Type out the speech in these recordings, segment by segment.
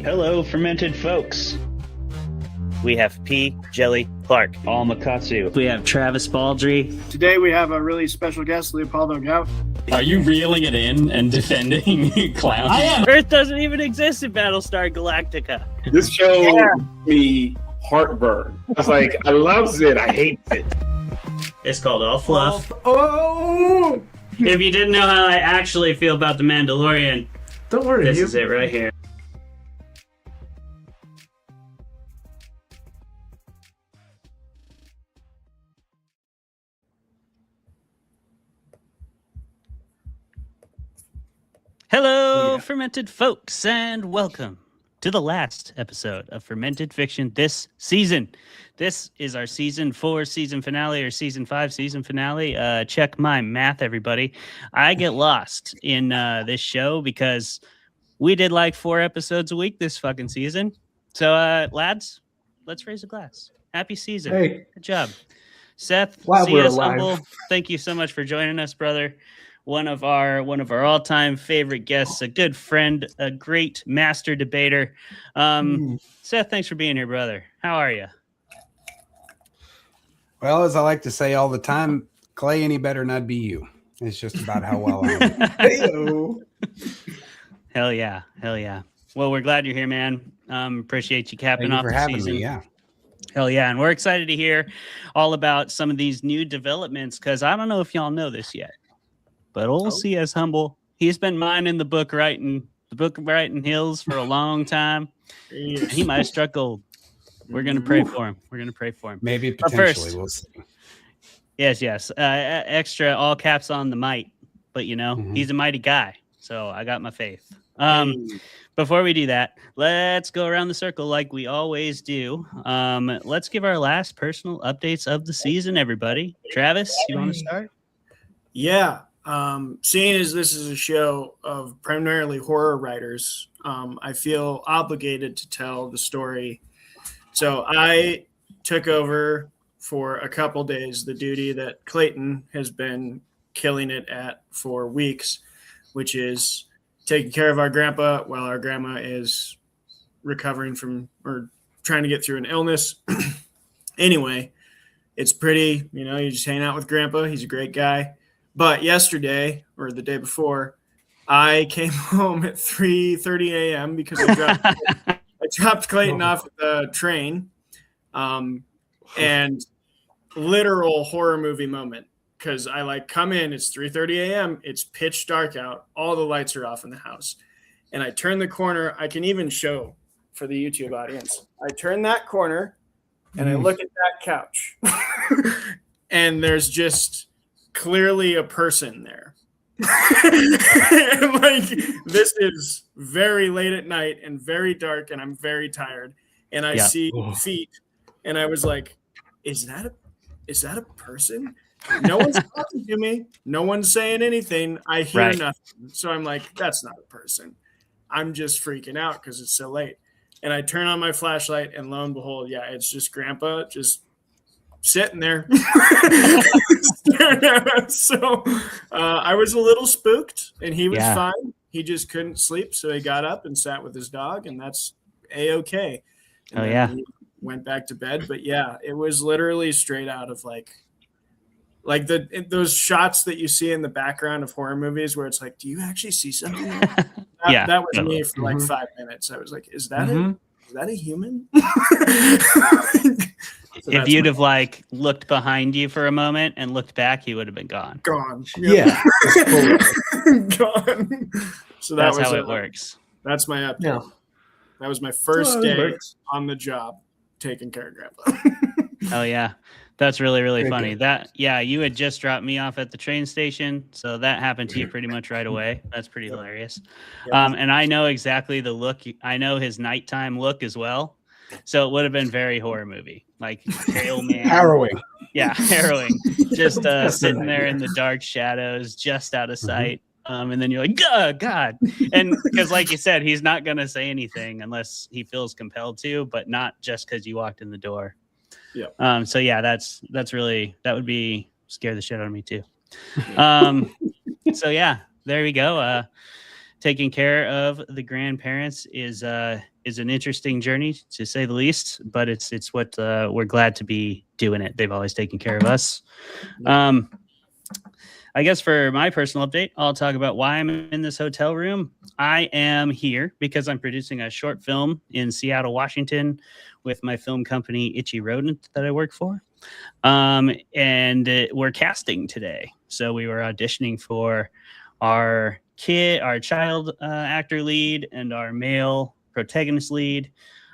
Hello, Fermented Folks. We have P. Jelly Clark. All Makatsu. We have Travis Baldry. Today we have a really special guest, Leopoldo Gout. Are you reeling it in and defending clowns? I am. Earth doesn't even exist in Battlestar Galactica. This show gave me heartburn. I was like, I loves it, I hate it. It's called All Fluff. Oh! If you didn't know how I actually feel about The Mandalorian, Don't worry, this is it right here. Hello, Fermented Folks, and welcome to the last episode of Fermented Fiction this season. This is our season 4 season finale, or season 5 season finale. Check my math, everybody. I get lost in this show because we did like 4 episodes a week this fucking season. So, lads, let's raise a glass. Happy season. Hey. Good job. Seth, Glad we're CS alive. Humble, thank you so much for joining us, brother. One of our all-time favorite guests, a good friend, a great master debater. Seth, thanks for being here, brother. How are you? Well, as I like to say all the time, Clay, any better than I'd be you. It's just about how well I am. Hey-o. Hell yeah. Hell yeah. Well, we're glad you're here, man. Appreciate you capping Thank you off for the having season. me. Yeah. Hell yeah. And we're excited to hear all about some of these new developments, because I don't know if y'all know this yet, but old CS Humble, he's been minding the book writing hills for a long time. He might have struck gold. We're going to pray for him. We're going to pray for him. Maybe But potentially. first- We'll see. Yes. Extra all caps on the might, but you know, he's a mighty guy. So I got my faith. Before we do that, let's go around the circle like we always do. Let's give our last personal updates of the season, everybody. Travis, you want to start? Yeah. Seeing as this is a show of primarily horror writers, I feel obligated to tell the story. So I took over for a couple days the duty that Clayton has been killing it at for weeks, which is taking care of our grandpa while our grandma is recovering from or trying to get through an illness. Anyway, it's pretty, you just hang out with grandpa. He's a great guy. But yesterday, or the day before, I came home at 3:30 a.m. because I dropped Clayton off at the train. And literal horror movie moment, because I come in, it's 3:30 a.m., it's pitch dark out, all the lights are off in the house. And I turn the corner, I can even show for the YouTube audience. I turn that corner and I look at that couch. And there's just clearly a person there. This is very late at night and very dark, and I'm very tired, and I see feet, and I was like, is that a person? No one's talking to me, no one's saying anything, I hear nothing. So I'm like, that's not a person. I'm just freaking out because it's so late. And I turn on my flashlight, and lo and behold, it's just grandpa just sitting there. So I was a little spooked, and he was fine. He just couldn't sleep, so he got up and sat with his dog, and that's A-okay. And he went back to bed. But it was literally straight out of like those shots that you see in the background of horror movies where it's like, do you actually see something? That was me for like 5 minutes. I was like, is that a human? So if you'd have looked behind you for a moment and looked back, he would have been gone. Gone. Yeah. Gone. So that's how it works. That's my update. Yeah. That was my first day on the job taking care of grandpa. Oh yeah. That's really, really funny. Good. You had just dropped me off at the train station, so that happened to you pretty much right away. That's pretty hilarious. And I know exactly the look. I know his nighttime look as well. So it would have been very horror movie, like pale man. Harrowing. Yeah, harrowing. Just sitting there in the dark shadows, just out of sight. And then you're like, God. And because like you said, he's not going to say anything unless he feels compelled to, but not just because you walked in the door. Yeah. So that's really, that would be scare the shit out of me too. So there we go. Taking care of the grandparents is is an interesting journey to say the least, but it's what we're glad to be doing it. They've always taken care of us. I guess for my personal update, I'll talk about why I'm in this hotel room. I am here because I'm producing a short film in Seattle, Washington with my film company, Itchy Rodent, that I work for. And we're casting today. So we were auditioning for our child actor lead and our male protagonist lead.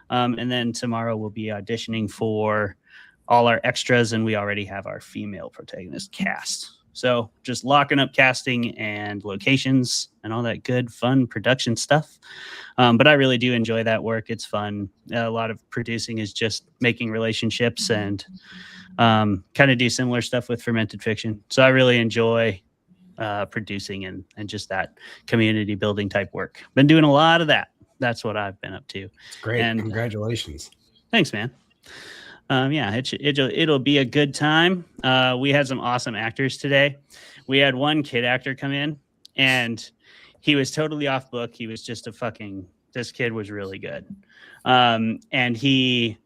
And then tomorrow we'll be auditioning for all our extras, and we already have our female protagonist cast. So just locking up casting and locations and all that good, fun production stuff. But I really do enjoy that work. It's fun. A lot of producing is just making relationships and kind of do similar stuff with Fermented Fiction. So I really enjoy producing and just that community building type work. Been doing a lot of that. That's what I've been up to. Great. And Congratulations. Thanks, man. It'll be a good time. We had some awesome actors today. We had one kid actor come in, and he was totally off book. He was just this kid was really good. And he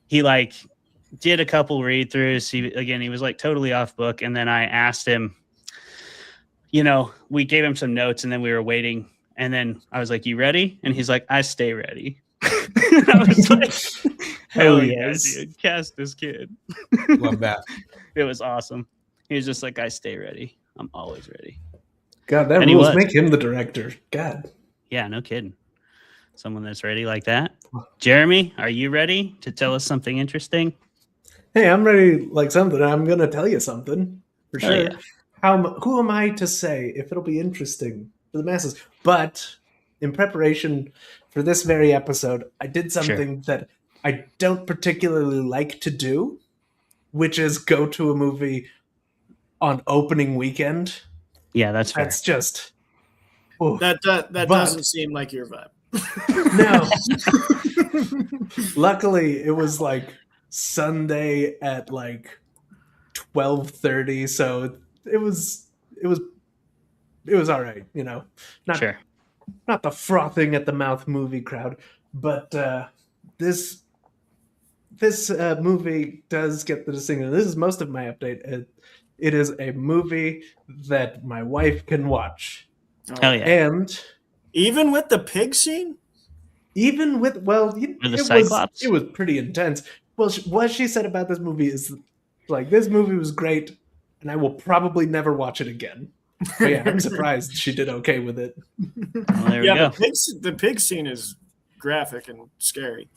like did a couple read throughs. He was like totally off book. And then I asked him, we gave him some notes, and then we were waiting. And then I was like, "You ready?" And he's like, "I stay ready." And I was like, hell yes, dude. Cast this kid. Love that. It was awesome. He was just like, "I stay ready. I'm always ready." God, that rules make him the director. God. Yeah, no kidding. Someone that's ready like that. Jeremy, are you ready to tell us something interesting? Hey, I'm ready like something. I'm going to tell you something for sure. Yeah. Who am I to say if it'll be interesting for the masses? But in preparation for this very episode, I did something that I don't particularly like to do, which is go to a movie on opening weekend. Yeah, that's fair. That's just... That doesn't seem like your vibe. No. Luckily, it was like Sunday at like 12:30, so it was all right, not the frothing at the mouth movie crowd, but this movie does get the distinction. This is most of my update. It is a movie that my wife can watch. Hell yeah. And even with the pig scene? Even with, Cyclops? It was pretty intense. Well, what she said about this movie is like, this movie was great, and I will probably never watch it again. But yeah, I'm surprised she did okay with it. Well, there we go. The pig scene is graphic and scary.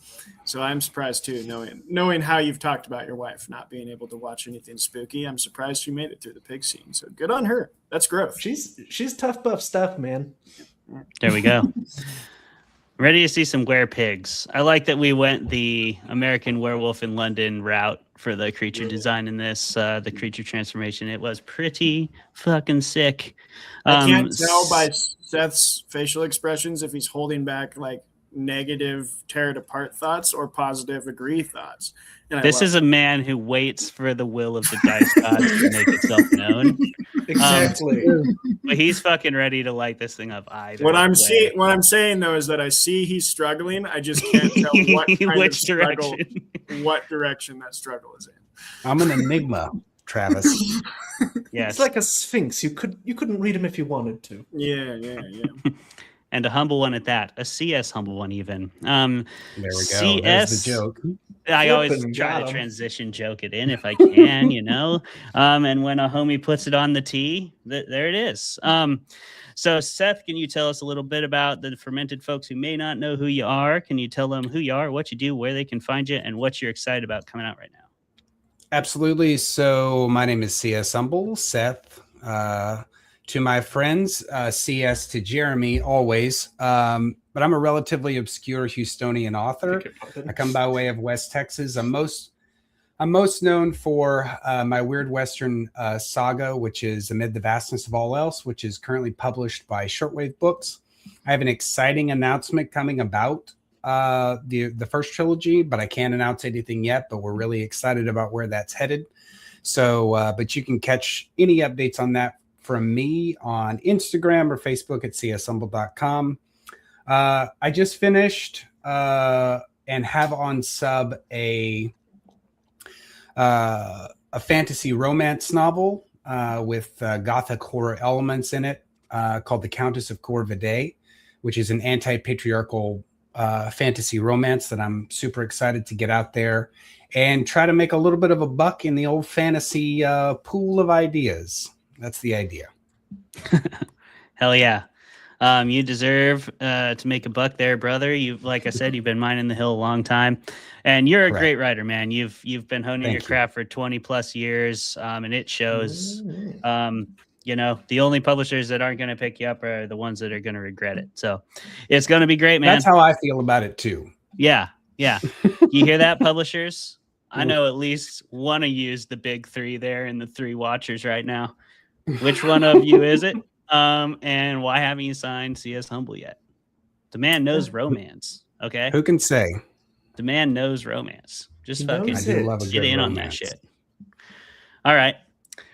So I'm surprised too, knowing how you've talked about your wife not being able to watch anything spooky. I'm surprised she made it through the pig scene. So good on her. That's growth. She's tough buff stuff, man. There we go. Ready to see some pigs. I like that we went the American Werewolf in London route for the creature design in this, the creature transformation. It was pretty fucking sick. I can't tell by Seth's facial expressions if he's holding back like negative tear it apart thoughts or positive agree thoughts. And this is a man who waits for the will of the dice gods to make itself known. Exactly. But he's fucking ready to light this thing up either. What I'm saying though is that I see he's struggling. I just can't tell what kind of struggle, what direction that struggle is in. I'm an enigma, Travis. Yes. It's like a sphinx. You couldn't read him if you wanted to. Yeah. And a humble one at that. A CS humble one even. There we go. CS, there's the joke. I always try to transition joke it in if I can, and when a homie puts it on the tee, there it is. So Seth, can you tell us a little bit about the Fermented Folks who may not know who you are? Can you tell them who you are, what you do, where they can find you, and what you're excited about coming out right now? Absolutely. So my name is CS Humble, Seth. To my friends, CS to Jeremy, always. But I'm a relatively obscure Houstonian author. I come by way of West Texas. I'm most known for my Weird Western saga, which is Amid the Vastness of All Else, which is currently published by Shortwave Books. I have an exciting announcement coming about the first trilogy, but I can't announce anything yet, but we're really excited about where that's headed. So, but you can catch any updates on that from me on Instagram or Facebook at cshumble.com. I just finished and have on sub a fantasy romance novel with gothic horror elements in it called The Countess of Corvidae, which is an anti-patriarchal fantasy romance that I'm super excited to get out there and try to make a little bit of a buck in the old fantasy pool of ideas. That's the idea. Hell yeah. You deserve to make a buck there, brother. You've, like I said, you've been mining the hill a long time, and you're a great writer, man. You've been honing your craft for 20 plus years, and it shows. The only publishers that aren't going to pick you up are the ones that are going to regret it. So it's going to be great, man. That's how I feel about it too. Yeah. You hear that, publishers? I know at least one of you is the big three there and the three watchers right now. Which one of you is it? And why haven't you signed C.S. Humble yet? The man knows romance. Okay. Who can say? The man knows romance. Just fucking get in on that shit. All right.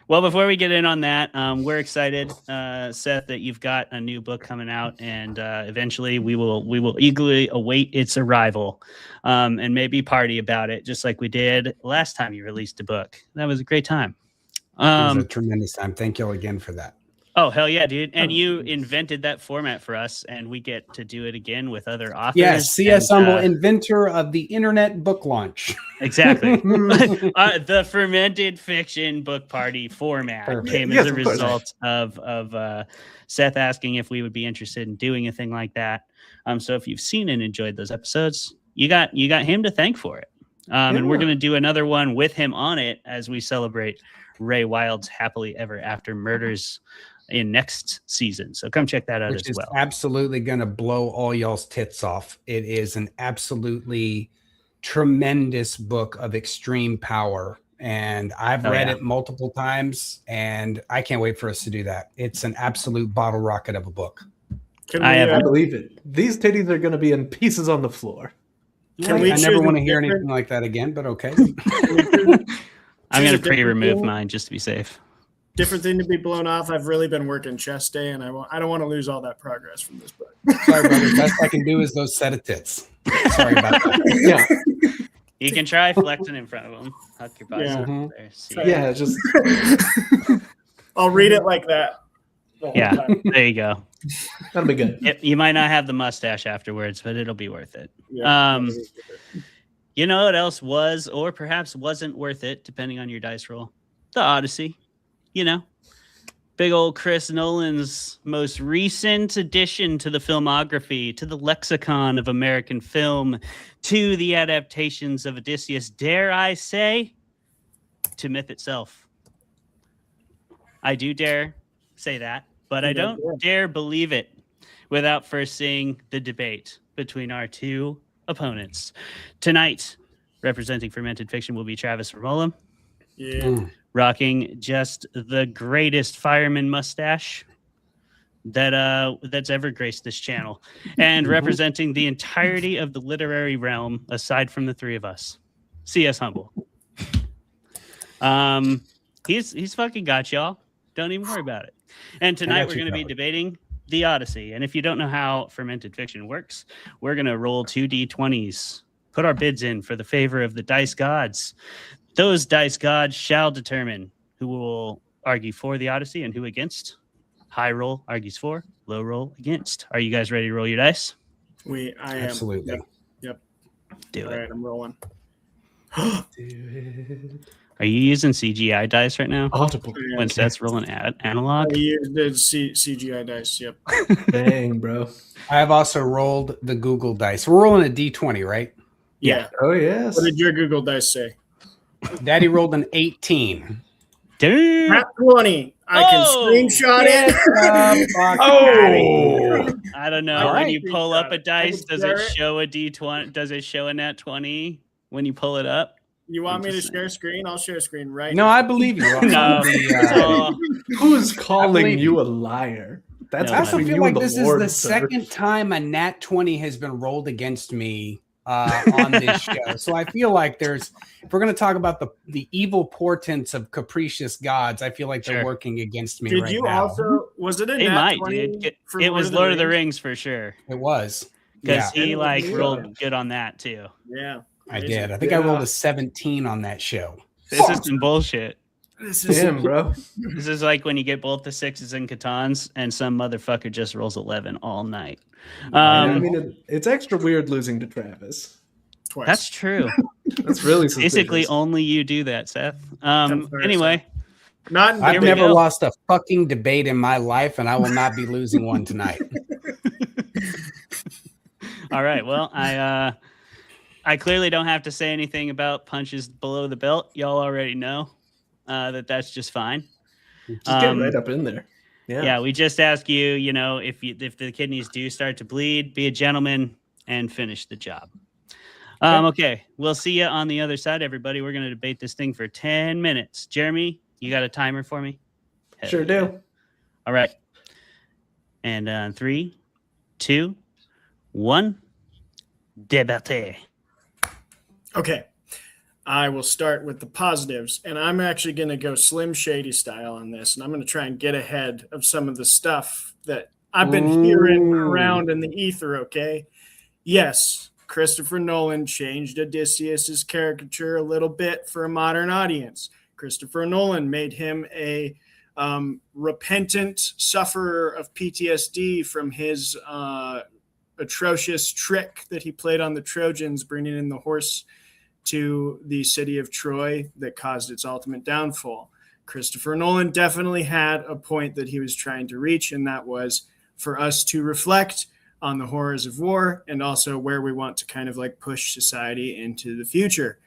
Well, before we get in on that, we're excited, Seth, that you've got a new book coming out, and eventually we will eagerly await its arrival, and maybe party about it, just like we did last time you released a book. That was a great time. It was a tremendous time. Thank you all again for that. Oh, hell yeah, dude. And you invented that format for us, and we get to do it again with other authors. Yes, C.S. Humble, inventor of the internet book launch. Exactly. The fermented fiction book party format came as a result of Seth asking if we would be interested in doing a thing like that. So if you've seen and enjoyed those episodes, you got him to thank for it. And we're going to do another one with him on it as we celebrate Ray Wild's Happily Ever After Murders in next season. So come check that out as well. Absolutely going to blow all y'all's tits off. It is an absolutely tremendous book of extreme power. And I've read it multiple times, and I can't wait for us to do that. It's an absolute bottle rocket of a book. I believe it. These titties are going to be in pieces on the floor. I never want to hear anything like that again, but okay. I'm going to pre-remove mine just to be safe. Different thing to be blown off. I've really been working chest day, and I don't want to lose all that progress from this book. Sorry, brother. The best I can do is those set of tits. Sorry about that. Yeah. You can try flexing in front of them. Huck your bicep there. See just. I'll read it like that. Yeah, there you go. That'll be good. You might not have the mustache afterwards, but it'll be worth it. Yeah. You know what else was, or perhaps wasn't worth it, depending on your dice roll? The Odyssey. Big old Chris Nolan's most recent addition to the filmography, to the lexicon of American film, to the adaptations of Odysseus, dare I say, to myth itself. I do dare say that, but I don't dare believe it without first seeing the debate between our two opponents. Tonight, representing Fermented Fiction will be Travis Vermola. Yeah. Rocking just the greatest fireman mustache that's ever graced this channel, and representing the entirety of the literary realm aside from the three of us, C.S. Humble. He's fucking got y'all. Don't even worry about it. And tonight we're going to be debating the Odyssey. And if you don't know how Fermented Fiction works, we're going to roll 2d20s, put our bids in for the favor of the dice gods. Those dice gods shall determine who will argue for the Odyssey and who against. High roll argues for, low roll against. Are you guys ready to roll your dice? I am. Absolutely. Yep. Do it. All right, I'm rolling. Are you using CGI dice right now? Audible. When Seth's rolling analog? I used the CGI dice. Yep. Dang, bro. I have also rolled the Google dice. We're rolling a D20, right? Yeah. Oh, yes. What did your Google dice say? Daddy rolled an 18. Dude. Not 20. I can screenshot it. I don't know. All when right. you pull up a dice, does share it it. show a D20? Does it show a nat 20 when you pull it up? You want me to share screen? I'll share screen right No, now. I believe you. No. Who's calling believe you a liar? That's No, I also between feel you like and the this Lord, is the sir. second time a nat 20 has been rolled against me on this show. So I feel like if we're going to talk about the evil portents of capricious gods, I feel like they're working against me Did you now. also, was it a They nat might, 20 dude. for It was of the Lord of the Rings? Rings for sure. It was. because Yeah. he like Yeah. rolled good on that too. Yeah. I Crazy. did. I think I rolled a 17 on that show. This is some bullshit. This is Damn, bro. This is like when you get both the 6s in Catans and some motherfucker just rolls 11 all night. I mean, it's extra weird losing to Travis. twice. That's true. That's really suspicious. Basically, only you do that, Seth. Anyway, not in I've we never go. lost a fucking debate in my life, and I will not be losing one tonight. all right. Well, I clearly don't have to say anything about punches below the belt. Y'all already know that's just fine. Just get right up in there. Yeah, we just ask you, if the kidneys do start to bleed, be a gentleman and finish the job. Okay, we'll see you on the other side, everybody. We're going to debate this thing for 10 minutes. Jeremy, you got a timer for me? Sure do. All right. And 3, 2, 1. Debate. Okay. I will start with the positives, and I'm actually going to go Slim Shady style on this, and I'm going to try and get ahead of some of the stuff that I've been hearing around in the ether, okay? Yes, Christopher Nolan changed Odysseus's caricature a little bit for a modern audience. Christopher Nolan made him a repentant sufferer of PTSD from his atrocious trick that he played on the Trojans, bringing in the horse to the city of Troy that caused its ultimate downfall. Christopher Nolan definitely had a point that he was trying to reach, and that was for us to reflect on the horrors of war and also where we want to kind of like push society into the future.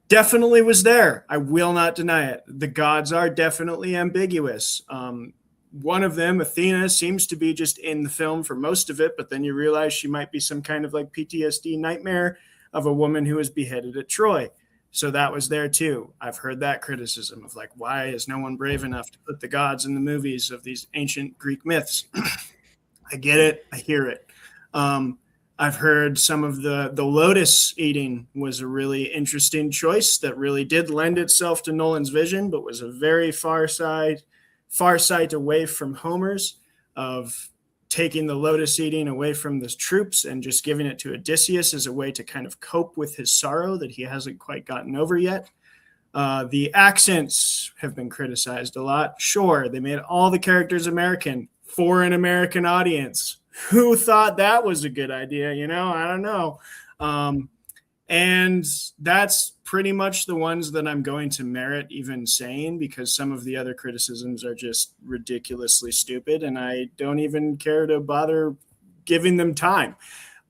Definitely was there. I will not deny it. The gods are definitely ambiguous. One of them, Athena, seems to be just in the film for most of it, but then you realize she might be some kind of like PTSD nightmare of a woman who was beheaded at Troy. So that was there too. I've heard that criticism of like, why is no one brave enough to put the gods in the movies of these ancient Greek myths? I get it. I hear it. I've heard some of the lotus eating was a really interesting choice that really did lend itself to Nolan's vision, but was a very far sight away from Homer's, of taking the lotus eating away from the troops and just giving it to Odysseus as a way to kind of cope with his sorrow that he hasn't quite gotten over yet. The accents have been criticized a lot. Sure, they made all the characters American for an American audience. Who thought that was a good idea? I don't know. And that's pretty much the ones that I'm going to merit even saying, because some of the other criticisms are just ridiculously stupid and I don't even care to bother giving them time.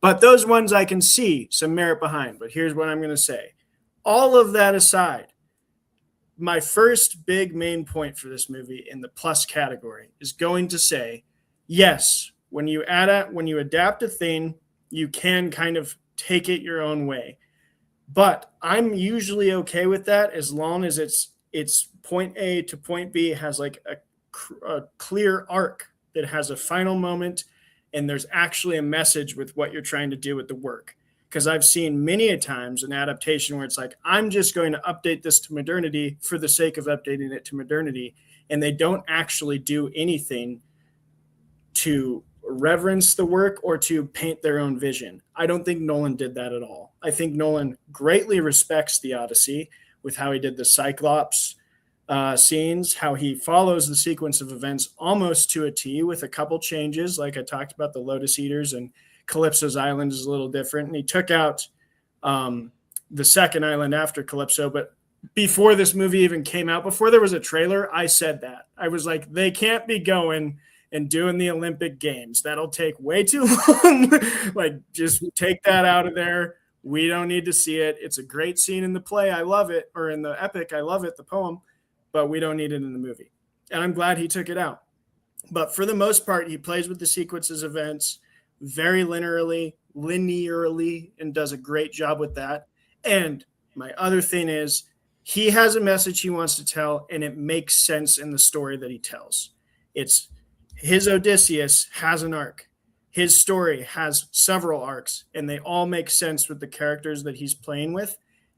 But those ones I can see some merit behind. But here's what I'm going to say. All of that aside, my first big main point for this movie in the plus category is going to say, yes, when you adapt a thing, you can kind of take it your own way. But I'm usually okay with that as long as it's point A to point B has like a clear arc that has a final moment and there's actually a message with what you're trying to do with the work. Because I've seen many a times an adaptation where it's like, I'm just going to update this to modernity for the sake of updating it to modernity. And they don't actually do anything to reverence the work or to paint their own vision. I don't think Nolan did that at all. I think Nolan greatly respects the Odyssey with how he did the Cyclops scenes, how he follows the sequence of events almost to a T with a couple changes. Like I talked about, the Lotus Eaters and Calypso's island is a little different. And he took out the second island after Calypso. But before this movie even came out, before there was a trailer, I said that. I was like, they can't be going and doing the Olympic Games. That'll take way too long. Like, just take that out of there. We don't need to see it. It's a great scene in the play. I love it. Or in the epic. I love it, the poem. But we don't need it in the movie. And I'm glad he took it out. But for the most part, he plays with the sequences of events very linearly, and does a great job with that. And my other thing is, he has a message he wants to tell, and it makes sense in the story that he tells. It's his Odysseus has an arc. His story has several arcs, and they all make sense with the characters that he's playing with.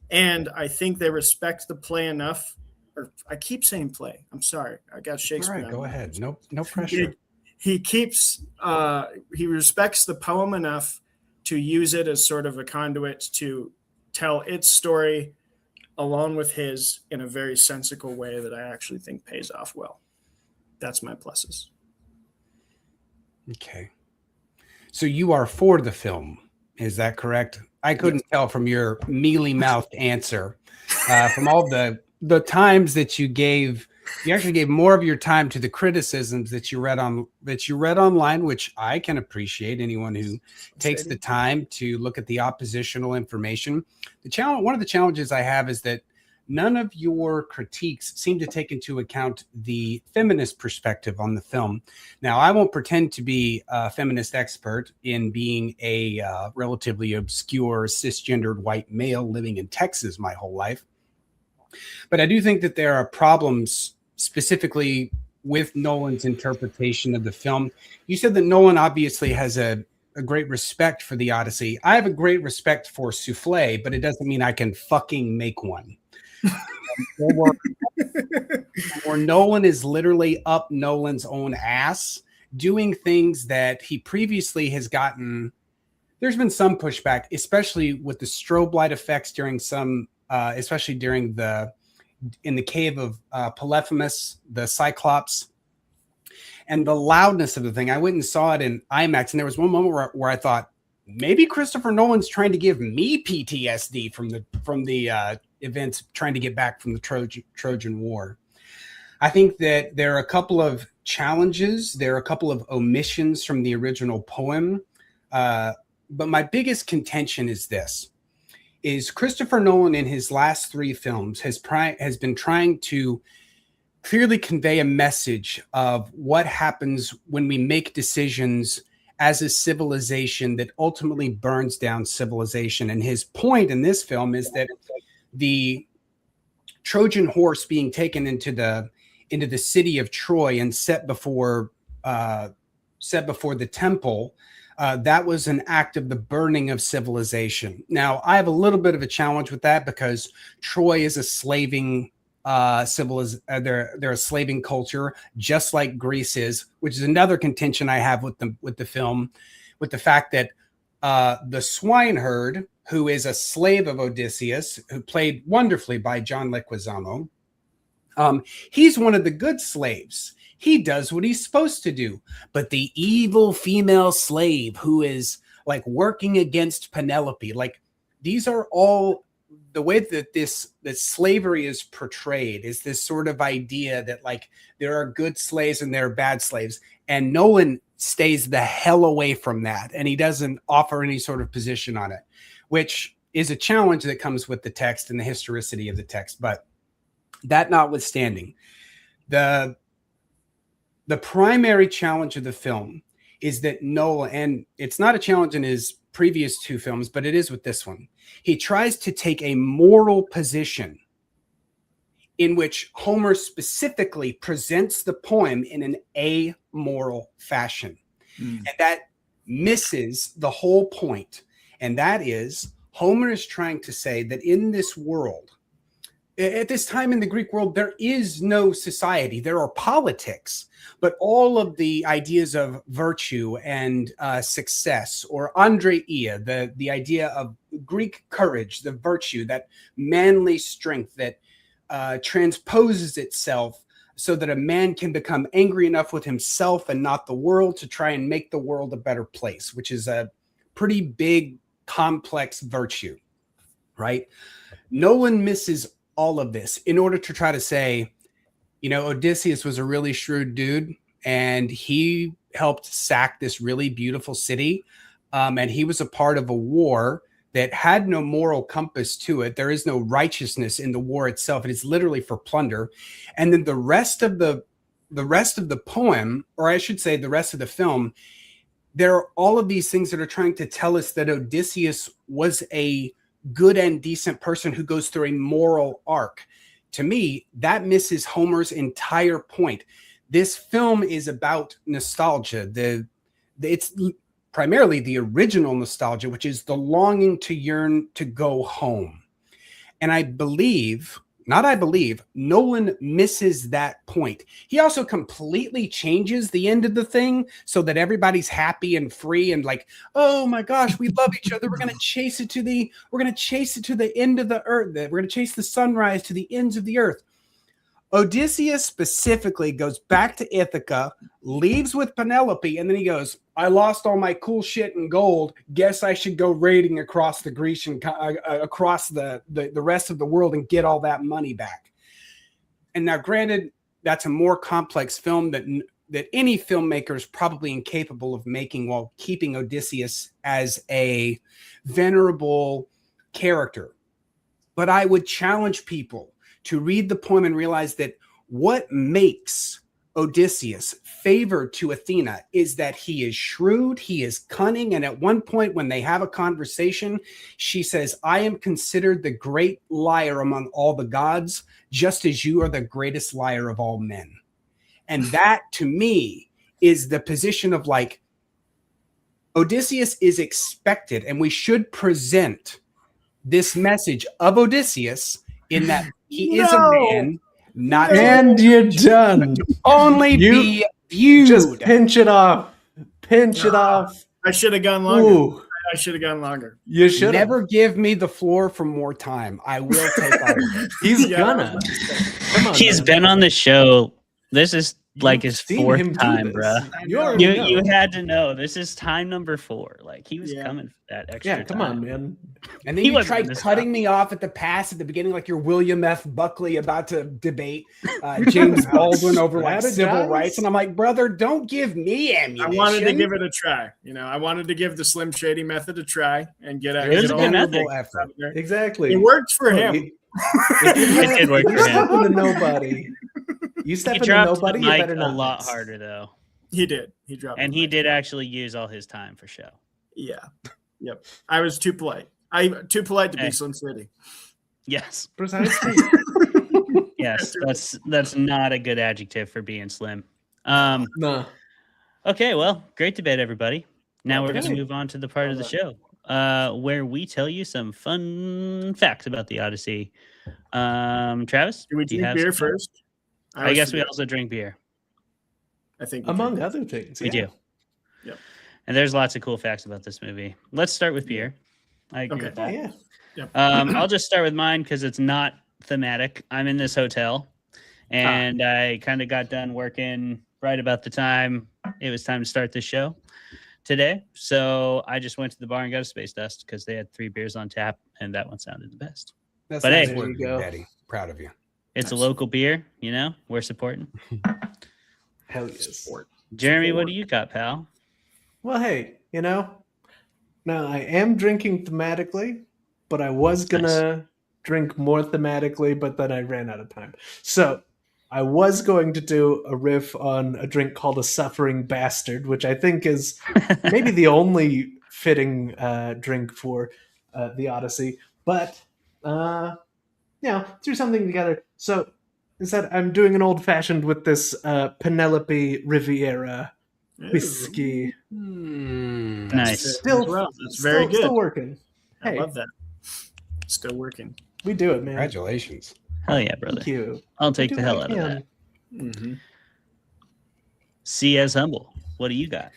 And I think they respect the play enough. Or I keep saying play. I'm sorry. I got Shakespeare. All right, go ahead. No pressure. He respects the poem enough to use it as sort of a conduit to tell its story along with his in a very sensical way that I actually think pays off well. That's my pluses. Okay. So you are for the film. Is that correct? I couldn't tell from your mealy-mouthed answer. From all the times that you gave, you actually gave more of your time to the criticisms that you read online, which I can appreciate. Anyone who takes the time to look at the oppositional information. One of the challenges I have is that none of your critiques seem to take into account the feminist perspective on the film. Now, I won't pretend to be a feminist expert in being a relatively obscure cisgendered white male living in Texas my whole life. But I do think that there are problems specifically with Nolan's interpretation of the film. You said that Nolan obviously has a great respect for the Odyssey. I have a great respect for souffle, but it doesn't mean I can fucking make one. Or Nolan is literally up Nolan's own ass doing things that he previously has gotten. There's been some pushback, especially with the strobe light effects during some, especially during in the cave of Polyphemus, the Cyclops, and the loudness of the thing. I went and saw it in IMAX, and there was one moment where I thought maybe Christopher Nolan's trying to give me PTSD from the events trying to get back from the Trojan War. I think that there are a couple of challenges. There are a couple of omissions from the original poem. But my biggest contention is this, is Christopher Nolan in his last 3 films has been trying to clearly convey a message of what happens when we make decisions as a civilization that ultimately burns down civilization. And his point in this film is that the Trojan horse being taken into the city of Troy and set before the temple, that was an act of the burning of civilization. Now, I have a little bit of a challenge with that because Troy is a slaving they're a slaving culture, just like Greece is, which is another contention I have with the film, with the fact that the swineherd, who is a slave of Odysseus, who played wonderfully by John Leguizamo, he's one of the good slaves. He does what he's supposed to do. But the evil female slave who is like working against Penelope, like these are all the way that slavery is portrayed is this sort of idea that like there are good slaves and there are bad slaves. And Nolan stays the hell away from that. And he doesn't offer any sort of position on it, which is a challenge that comes with the text and the historicity of the text. But that notwithstanding, the primary challenge of the film is that Nolan, and it's not a challenge in his previous 2 films, but it is with this one. He tries to take a moral position in which Homer specifically presents the poem in an amoral fashion. And that misses the whole point. And that is Homer is trying to say that in this world, at this time in the Greek world, there is no society. There are politics, but all of the ideas of virtue and success, or andreia, the idea of Greek courage, the virtue, that manly strength that transposes itself so that a man can become angry enough with himself and not the world to try and make the world a better place, which is a pretty big, complex virtue, right? Nolan misses all of this in order to try to say, Odysseus was a really shrewd dude and he helped sack this really beautiful city. And he was a part of a war that had no moral compass to it. There is no righteousness in the war itself. It is literally for plunder. And then the rest of the poem, or I should say the rest of the film, there are all of these things that are trying to tell us that Odysseus was a good and decent person who goes through a moral arc. To me, that misses Homer's entire point. This film is about nostalgia. It's primarily the original nostalgia, which is the longing to yearn to go home. And I believe, not I believe, Nolan misses that point. He also completely changes the end of the thing so that everybody's happy and free and like, oh my gosh, we love each other. We're going to chase it to the end of the earth. We're going to chase the sunrise to the ends of the earth. Odysseus specifically goes back to Ithaca, leaves with Penelope, and then he goes, I lost all my cool shit and gold. Guess I should go raiding across the Grecian, across the rest of the world and get all that money back. And now, granted, that's a more complex film that any filmmaker is probably incapable of making while keeping Odysseus as a venerable character. But I would challenge people to read the poem and realize that what makes Odysseus favored to Athena is that he is shrewd, he is cunning, and at one point when they have a conversation, she says, I am considered the great liar among all the gods, just as you are the greatest liar of all men. And that, to me, is the position of like, Odysseus is expected, and we should present this message of Odysseus in that he is a man, not And you're done. only be viewed. Just pinch it off. Pinch it off. I should have gone longer. Ooh, I should have gone longer. you should Never give me the floor for more time. I will take all of it. He's Yeah. gonna. Come on, He's man. been on the show. This is like his You've seen him fourth do time, this. bro. You already know. You had to know. This is time number 4. Like he was Yeah. coming for that extra. Yeah, come on, time. man. And then He you wasn't tried gonna cutting stop. me off at the pass at the beginning, like you're William F. Buckley about to debate James Baldwin over like civil Strategize? rights. And I'm like, brother, don't give me I ammunition. wanted to give it a try. I wanted to give the Slim Shady method a try and get It was get a all good method. Honorable effort. out there. Exactly. It worked for Look, him. It did work You for step him. into nobody. You step He into dropped nobody, the you mic better a not lot miss. harder though, He did. He dropped. and the he mic. did actually use all his time for show. Yeah. Yep. I was too polite. I'm too polite to Hey. be Slim Shady. Yes, Precisely. yes, that's not a good adjective for being slim. No. Okay, well, great debate, everybody. Now we're going to Okay. move on to the part of the show where we tell you some fun facts about the Odyssey. Travis, Do we do you drink have beer some fun? first? I guess we forget. also drink beer. I think we Among drink. other things. We yeah. do. Yep. And there's lots of cool facts about this movie. Let's start with beer. I agree Okay. with Oh, that. yeah. I'll just start with mine because it's not thematic. I'm in this hotel, and I kind of got done working right about the time it was time to start the show today. So I just went to the bar and got a Space Dust because they had 3 beers on tap, and that one sounded the best. That's But nice hey, work, there you go. Daddy. Proud of you. It's Nice. a local beer, we're supporting. Hell yes. Jeremy, what do you got, pal? Well, hey, now I am drinking thematically, but I was gonna drink more thematically, but then I ran out of time. So I was going to do a riff on a drink called a Suffering Bastard, which I think is maybe the only fitting drink for the Odyssey. But threw something together. So instead, I'm doing an old fashioned with this Penelope Riviera whiskey. Nice. Still, That's very good. Still working. I Hey, love that. Still working. we do it, man. Congratulations. Hell yeah, brother. Thank you. I'll take I the do hell what out I of can. that. Mm-hmm. C as humble. What do you got?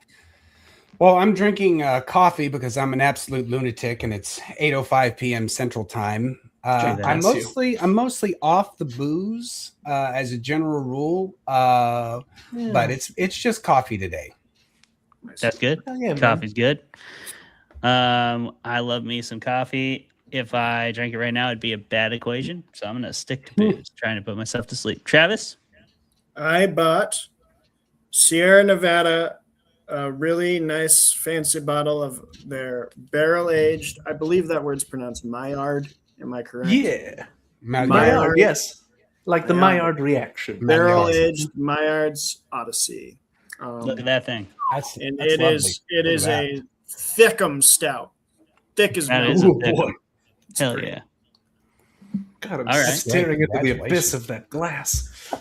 Well, I'm drinking coffee because I'm an absolute lunatic, and it's 8:05 p.m. Central Time. I'm mostly off the booze as a general rule, but it's just coffee today. That's good. Hell yeah, man. Coffee's good. I love me some coffee. If I drank it right now, it'd be a bad equation. So I'm gonna stick to booze, trying to put myself to sleep. Travis, I bought Sierra Nevada a really nice fancy bottle of their barrel aged. I believe that word's pronounced Maillard. Am I correct? Yeah. Maillard. Maillard, yes. Like the Maillard. Maillard reaction. Barrel Maillard. aged Maillard's Odyssey. look at that thing. And That's it lovely. is Look at a that. thickum stout. Thick as That milk. is a Ooh, thick boy. one. Hell great. yeah. God, I'm All right. staring into the Congratulations. abyss of that glass.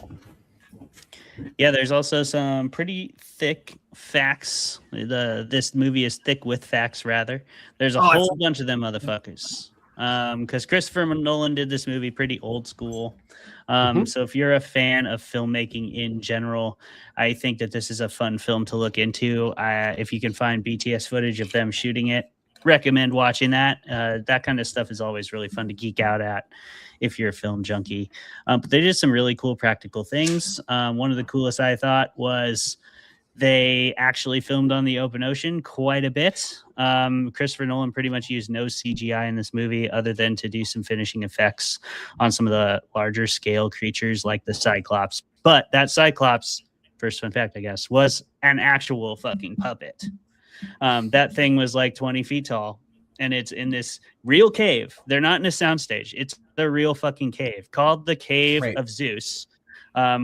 Yeah, there's also some pretty thick facts. This movie is thick with facts, rather. There's a Oh, whole bunch of them motherfuckers. because Christopher Nolan did this movie pretty old school. So if you're a fan of filmmaking in general, I think that this is a fun film to look into. If you can find BTS footage of them shooting it, recommend watching that. That kind of stuff is always really fun to geek out at if you're a film junkie. But they did some really cool practical things. One of the coolest I thought was they actually filmed on the open ocean quite a bit. Christopher Nolan pretty much used no CGI in this movie other than to do some finishing effects on some of the larger scale creatures like the Cyclops. But that Cyclops, first fun fact, I guess, was an actual fucking puppet. That thing was like 20 feet tall, and it's in this real cave. They're not in a soundstage. It's the real fucking cave called the Cave of Zeus.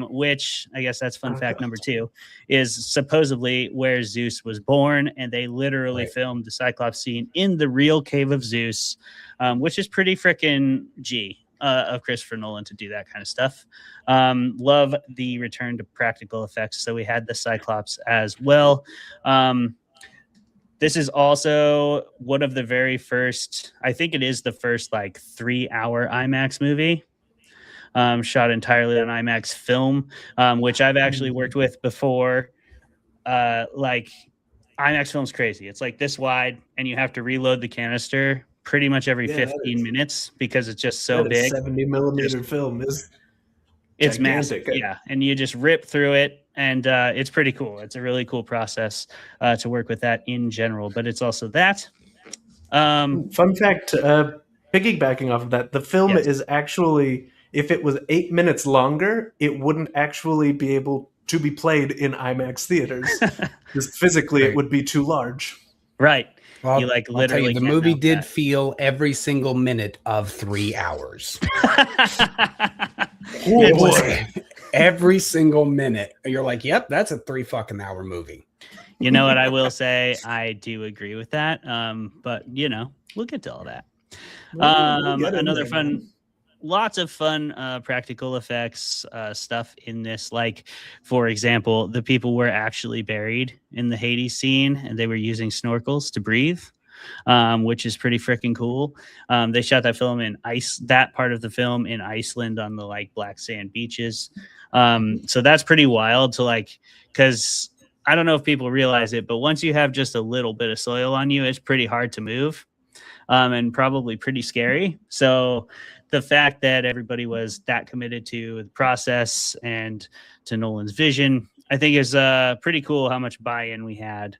Which I guess that's fun fact number 2 is supposedly where Zeus was born, and they literally filmed the Cyclops scene in the real cave of Zeus, which is pretty freaking G of Christopher Nolan to do that kind of stuff. Love the return to practical effects. So we had the Cyclops as well. This is also one of the very first, I think it is the first like 3-hour IMAX movie. Shot entirely on IMAX film, which I've actually worked with before. Like IMAX film's crazy. It's like this wide, and you have to reload the canister pretty much every 15 minutes because it's just so big. 70 millimeter film is it's gigantic. massive, yeah. And you just rip through it, and it's pretty cool. It's a really cool process to work with that in general. But it's also that. Fun fact, piggybacking off of that, the film is actually, if it was 8 minutes longer, it wouldn't actually be able to be played in IMAX theaters. Just physically, it would be too large. Right. Well, you like I'll tell literally you, the movie did feel every single minute of 3 hours. Oh boy. Every single minute. You're like, yep, that's a 3 fucking hour movie. You know what I will say? I do agree with that. But you know, we'll get to all that. Another fun, lots of fun practical effects stuff in this. Like, for example, the people were actually buried in the Hades scene, and they were using snorkels to breathe, which is pretty freaking cool. They shot that film in that part of the film in Iceland on the like black sand beaches. So that's pretty wild to like, because I don't know if people realize it, but once you have just a little bit of soil on you, it's pretty hard to move. And probably pretty scary. So the fact that everybody was that committed to the process and to Nolan's vision, I think is pretty cool how much buy-in we had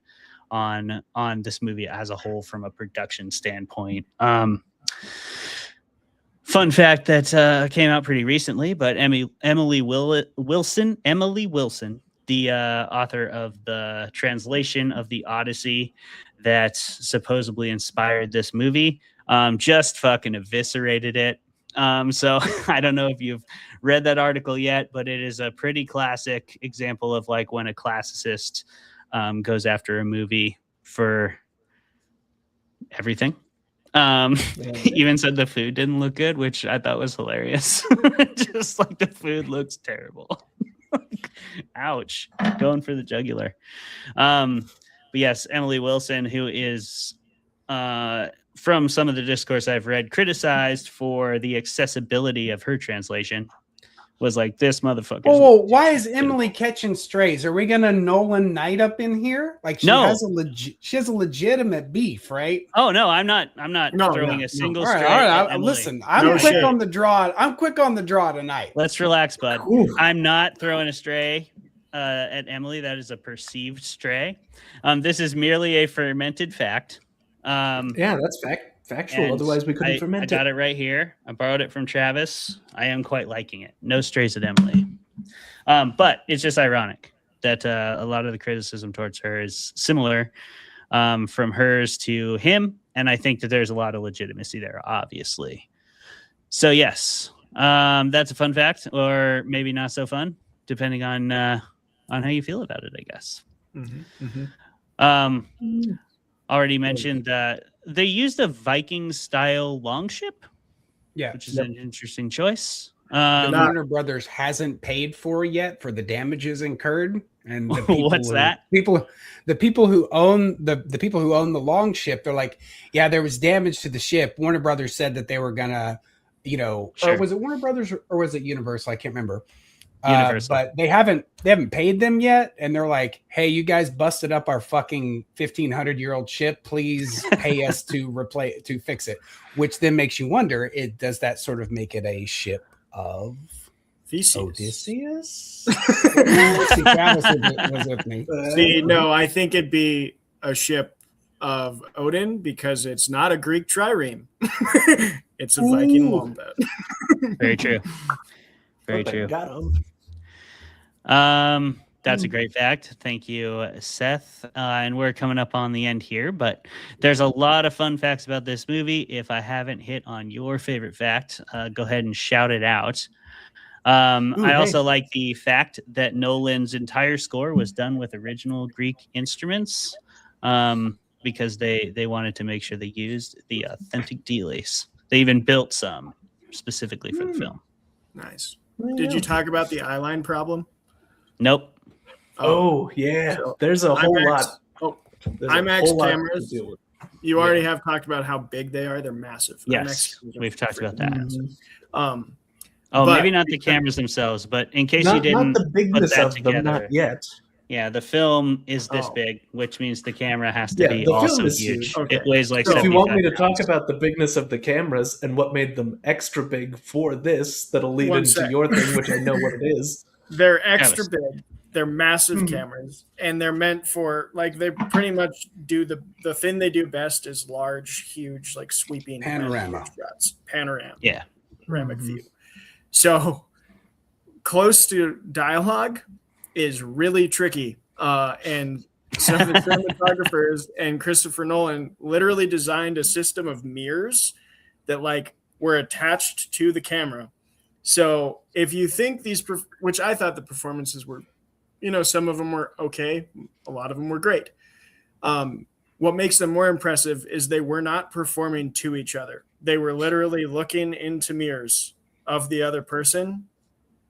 on this movie as a whole from a production standpoint. Fun fact that came out pretty recently, but Emily Wilson, the author of the translation of the Odyssey that supposedly inspired this movie, just fucking eviscerated it. So I don't know if you've read that article yet, but it is a pretty classic example of like when a classicist goes after a movie for everything. Even said the food didn't look good, which I thought was hilarious. Just like the food looks terrible. Ouch, going for the jugular. But yes, Emily Wilson, who is from some of the discourse I've read, criticized for the accessibility of her translation, was like, this motherfucker. Whoa, why is Emily catching strays? Are we gonna Nolan Knight up in here? Like, she has a legitimate beef, right? Oh no, I'm not throwing a single stray. All right, listen, I'm quick on the draw. I'm quick on the draw tonight. Let's relax, bud. Ooh. I'm not throwing a stray at Emily. That is a perceived stray. This is merely a fermented fact. Yeah, that's factual. Otherwise, we couldn't ferment it. I got it right here. I borrowed it from Travis. I am quite liking it. No strays at Emily. But it's just ironic that a lot of the criticism towards her is similar from hers to him. And I think that there's a lot of legitimacy there, obviously. So, yes, that's a fun fact, or maybe not so fun, depending on how you feel about it, I guess. Already mentioned that they used a Viking-style longship, which is an interesting choice. The Warner Brothers hasn't paid for yet for the damages incurred, And the people What's who, that? the people who own the long ship, they're like, yeah, there was damage to the ship. Warner Brothers said that they were gonna, or was it Warner Brothers or was it Universal? I can't remember. Universal. But they haven't paid them yet, and they're like, hey, you guys busted up our fucking 1,500-year-old ship. Please pay us to fix it. Which then makes you wonder: does that sort of make it a ship of Odysseus? See, Travis was with me. See, no, I think it'd be a ship of Odin because it's not a Greek trireme. It's a Viking longboat. Very true. Very true. Got him. That's a great fact. Thank you, Seth. And we're coming up on the end here, but there's a lot of fun facts about this movie. If I haven't hit on your favorite fact, go ahead and shout it out. I also like the fact that Nolan's entire score was done with original Greek instruments because they wanted to make sure they used the authentic delays. They even built some specifically for the film. Nice. Did you talk about the eyeline problem? Nope. Oh yeah, So there's a whole IMAX, lot. There's a IMAX whole lot to cameras. deal with. You already have talked about how big they are. They're massive. Yes, IMAX we've talked about that. Mhm. Oh, But- maybe not the cameras themselves, but in case you Not didn't the put bigness that of them, together, not yet. yeah, the film is this Oh. big, which means the camera has to Yeah, be the film also is huge. huge. Okay. It weighs like So- If you want me to 75 talk about the bigness of the cameras and what made them extra big for this, that'll lead One into sec. your thing, which I know what it is. They're extra Travis. big. They're massive Mhm. cameras, and they're meant for they pretty much do the thing they do best is large, huge, like sweeping Panorama. shots, panoramic Yeah. view. So close to dialogue is really tricky, and some of the cinematographers and Christopher Nolan literally designed a system of mirrors that were attached to the camera. So if you think which I thought the performances were, some of them were okay, a lot of them were great. What makes them more impressive is they were not performing to each other. They were literally looking into mirrors of the other person.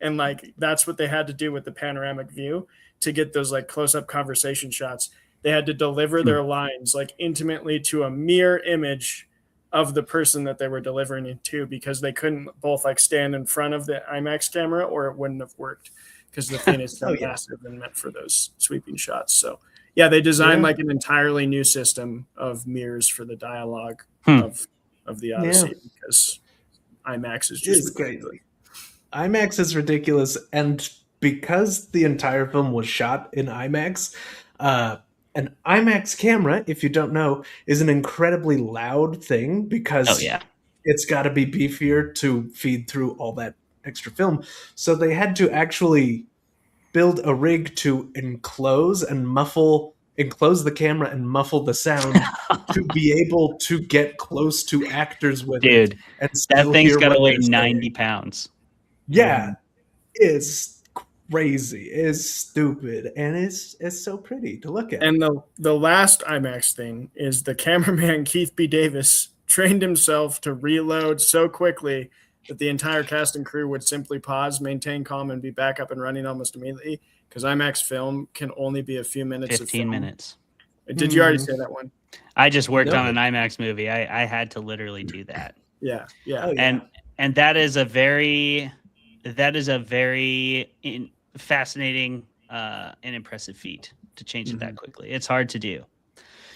And that's what they had to do with the panoramic view to get those close-up conversation shots. They had to deliver their lines intimately to a mirror image of the person that they were delivering it to, because they couldn't both stand in front of the IMAX camera or it wouldn't have worked because the thing is so massive and meant for those sweeping shots. So yeah, they designed an entirely new system of mirrors for the dialogue of the Odyssey because IMAX is just It's crazy. IMAX is ridiculous, and because the entire film was shot in IMAX, an IMAX camera, if you don't know, is an incredibly loud thing because it's got to be beefier to feed through all that extra film. So they had to actually build a rig to enclose the camera and muffle the sound to be able to get close to actors with it. Dude, And that still thing's hear got to what weigh they're saying. 90 pounds. Yeah, it's crazy, it's stupid, and it's so pretty to look at. And the last IMAX thing is the cameraman Keith B. Davis trained himself to reload so quickly that the entire cast and crew would simply pause, maintain calm, and be back up and running almost immediately, because IMAX film can only be a few minutes 15 of film. minutes. Did you already say that one? I just worked No. on an IMAX movie. I had to literally do that. Yeah. Oh, yeah. And that is a very fascinating and impressive feat to change it that quickly. It's hard to do.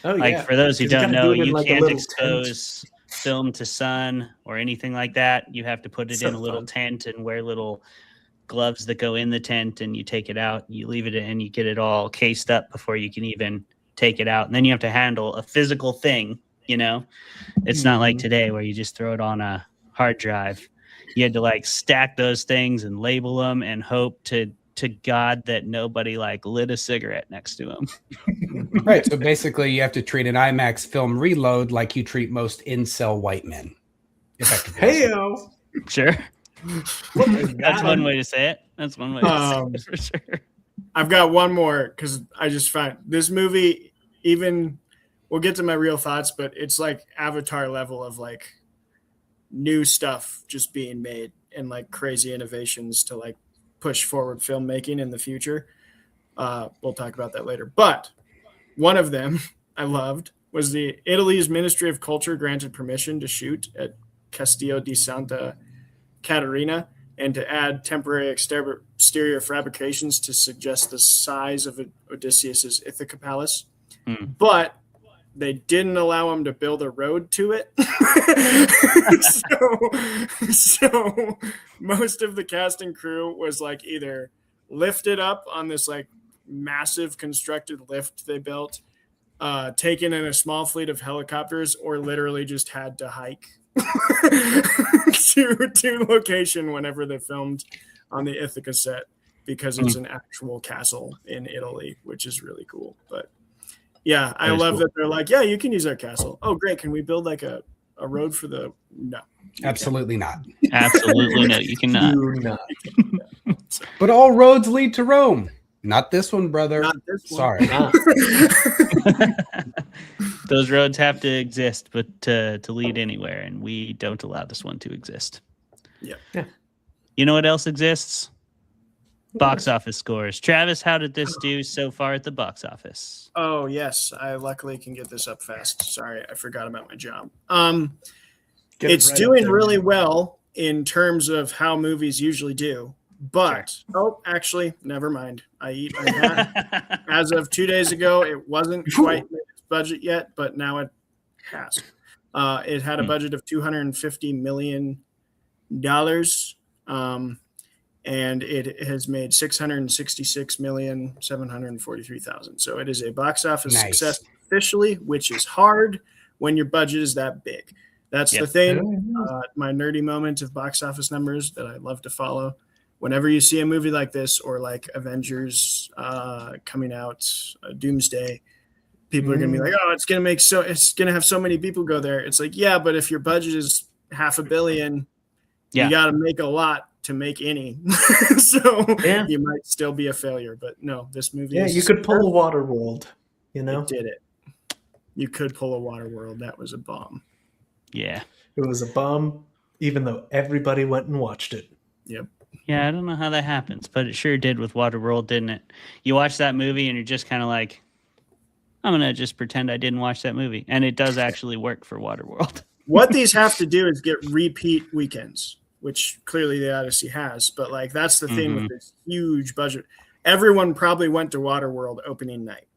Oh, For those who 'Cause you don't gotta know, do it in, you a can't little expose film to sun or anything like that. You have to put it So in a little fun. tent and wear little gloves that go in the tent, and you take it out, you leave it in, and you get it all cased up before you can even take it out. And then you have to handle a physical thing, It's not like today where you just throw it on a hard drive. You had to stack those things and label them and hope to God that nobody lit a cigarette next to them. Right. So basically, you have to treat an IMAX film reload like you treat most incel white men. Effectively. Hey-o. Sure. That's Got one him. way to say it. That's one way to say it for sure. I've got one more because I just found this movie, even we'll get to my real thoughts, but it's Avatar level of new stuff just being made and crazy innovations to push forward filmmaking in the future. We'll talk about that later. But one of them I loved was the Italy's Ministry of Culture granted permission to shoot at Castillo di Santa Caterina and to add temporary exterior fabrications to suggest the size of Odysseus's Ithaca palace. But they didn't allow him to build a road to it. so most of the cast and crew was like either lifted up on this like massive constructed lift they built, taken in a small fleet of helicopters, or literally just had to hike to location whenever they filmed on the Ithaca set, because it's an actual castle in Italy, which is really cool. But yeah, I love that they're like, yeah, you can use our castle. Oh, great. Can we build like a road for the... No. Absolutely not. Absolutely no, you cannot. Do not. But all roads lead to Rome. Not this one, brother. Not this one. Sorry. Those roads have to exist, but to lead anywhere, and we don't allow this one to exist. Yeah. You know what else exists? Box office scores. Travis, how did this do so far at the box office? Oh, yes. I luckily can get this up fast. Sorry, I forgot about my job. It's doing really well in terms of how movies usually do. But, actually, never mind. I eat my hat. As of 2 days ago, it wasn't quite its budget yet, but now it has. It had a budget of $250 million, and it has made $666,743,000. So it is a box office success officially, which is hard when your budget is that big. That's the thing. My nerdy moment of box office numbers that I love to follow. Whenever you see a movie like this, or like Avengers coming out, Doomsday, people are going to be like, oh, it's going to have so many people go there. It's like, yeah, but if your budget is $500 million, you got to make a lot to make any. So you might still be a failure, but no, this movie is... you could pull a Waterworld, you know? It did it. You could pull a Waterworld. That was a bomb. Yeah. It was a bomb, even though everybody went and watched it. Yep. Yeah, I don't know how that happens, but it sure did with Waterworld, didn't it? You watch that movie and you're just kind of like, I'm going to just pretend I didn't watch that movie. And it does actually work for Waterworld. What these have to do is get repeat weekends, which clearly the Odyssey has. But like, that's the thing with this huge budget. Everyone probably went to Waterworld opening night.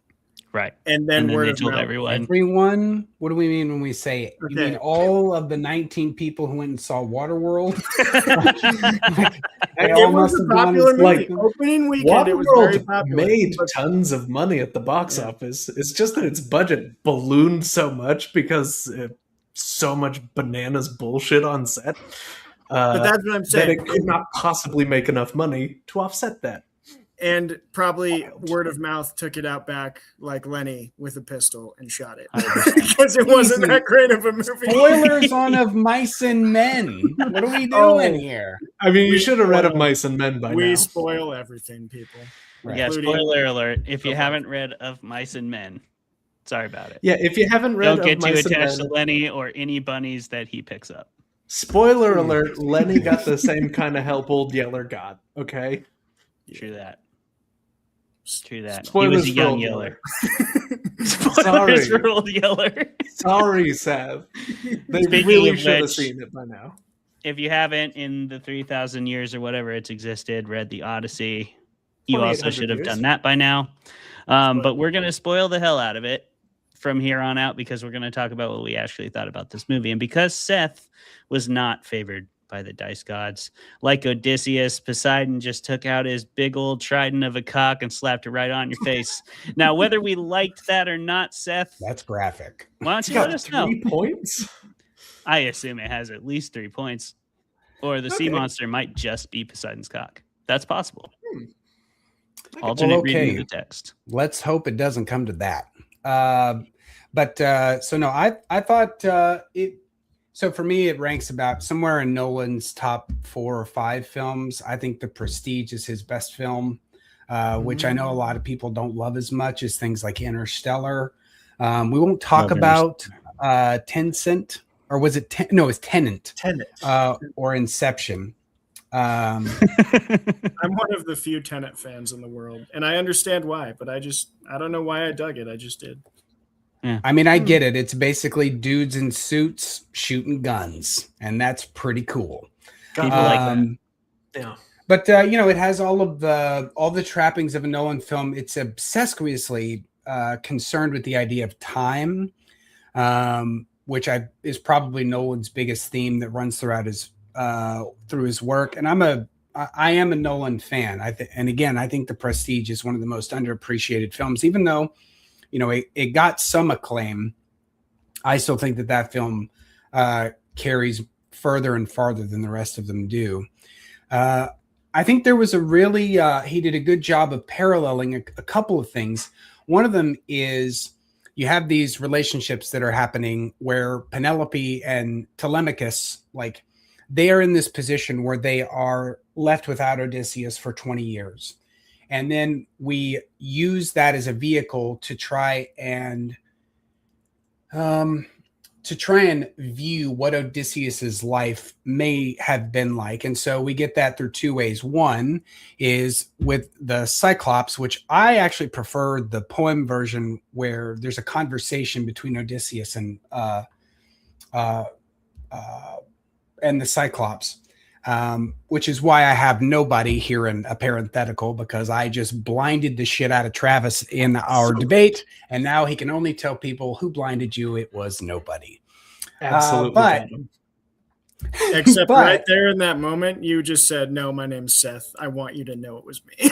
Right. And then word of told mouth. Everyone? What do we mean when we say it? You mean all of the 19 people who went and saw Waterworld? It was a popular movie. Opening weekend, it was very Waterworld popular. made tons of money at the box office. It's just that its budget ballooned so much because so much bananas bullshit on set. But that's what I'm saying. That it could not possibly make enough money to offset that. And probably word of mouth took it out back like Lenny with a pistol and shot it. Because it wasn't that great of a movie. Spoilers on Of Mice and Men. What are we doing here? I mean, you should have read Of Mice and Men by now. We spoil everything, people. Right. Yeah, spoiler alert. If you haven't read Of Mice and Men, sorry about it. Yeah, if you haven't read Don't Of get too Mice and attached Men, to Lenny or any bunnies that he picks up. spoiler alert, Lenny got the same kind of help Old Yeller got, okay? True that. True that. Spoilers he was a for young Old Yeller. Sorry. Spoilers for Old Yeller. Sorry, Seth. They Speaking really of should have which- seen it by now. If you haven't, in the 3,000 years or whatever it's existed, read the Odyssey, you also 2,800 should have years. done that by now. But we're going to spoil the hell out of it from here on out, because we're going to talk about what we actually thought about this movie. And because Seth was not favored by the dice gods, like Odysseus, Poseidon just took out his big old trident of a cock and slapped it right on your face. Now, whether we liked that or not, Seth, That's graphic. why don't It's you let got us know? 3 points? I assume it has at least 3 points. Or the sea Okay. monster might just be Poseidon's cock. That's possible. Well, Alternate reading okay. of the text. Let's hope it doesn't come to that. So no, I thought it. So for me, it ranks about somewhere in Nolan's top 4 or 5 films. I think The Prestige is his best film, which I know a lot of people don't love as much as things like Interstellar. We won't talk Love about Tencent, or was it? No, it's Tenant. Tenet. Or Inception. Um, I'm one of the few Tenet fans in the world, and I understand why, but I don't know why I dug it. I just did. I mean, I get it. It's basically dudes in suits shooting guns, and that's pretty cool. People like that. Yeah. But it has all the trappings of a Nolan film. It's obsessively concerned with the idea of time, which is probably Nolan's biggest theme that runs throughout through his work. And I am a Nolan fan. And again, I think The Prestige is one of the most underappreciated films, even though it got some acclaim. I still think that film carries further and farther than the rest of them do. I think there was he did a good job of paralleling a couple of things. One of them is you have these relationships that are happening where Penelope and Telemachus, like, they are in this position where they are left without Odysseus for 20 years. And then we use that as a vehicle to try and view what Odysseus's life may have been like. And so we get that through two ways. One is with the Cyclops, which I actually prefer the poem version, where there's a conversation between Odysseus and the Cyclops, which is why I have nobody here in a parenthetical, because I just blinded the shit out of Travis in our debate, and now he can only tell people who blinded you. It was nobody. Absolutely. Except right there in that moment, you just said, "No, my name's Seth. I want you to know it was me."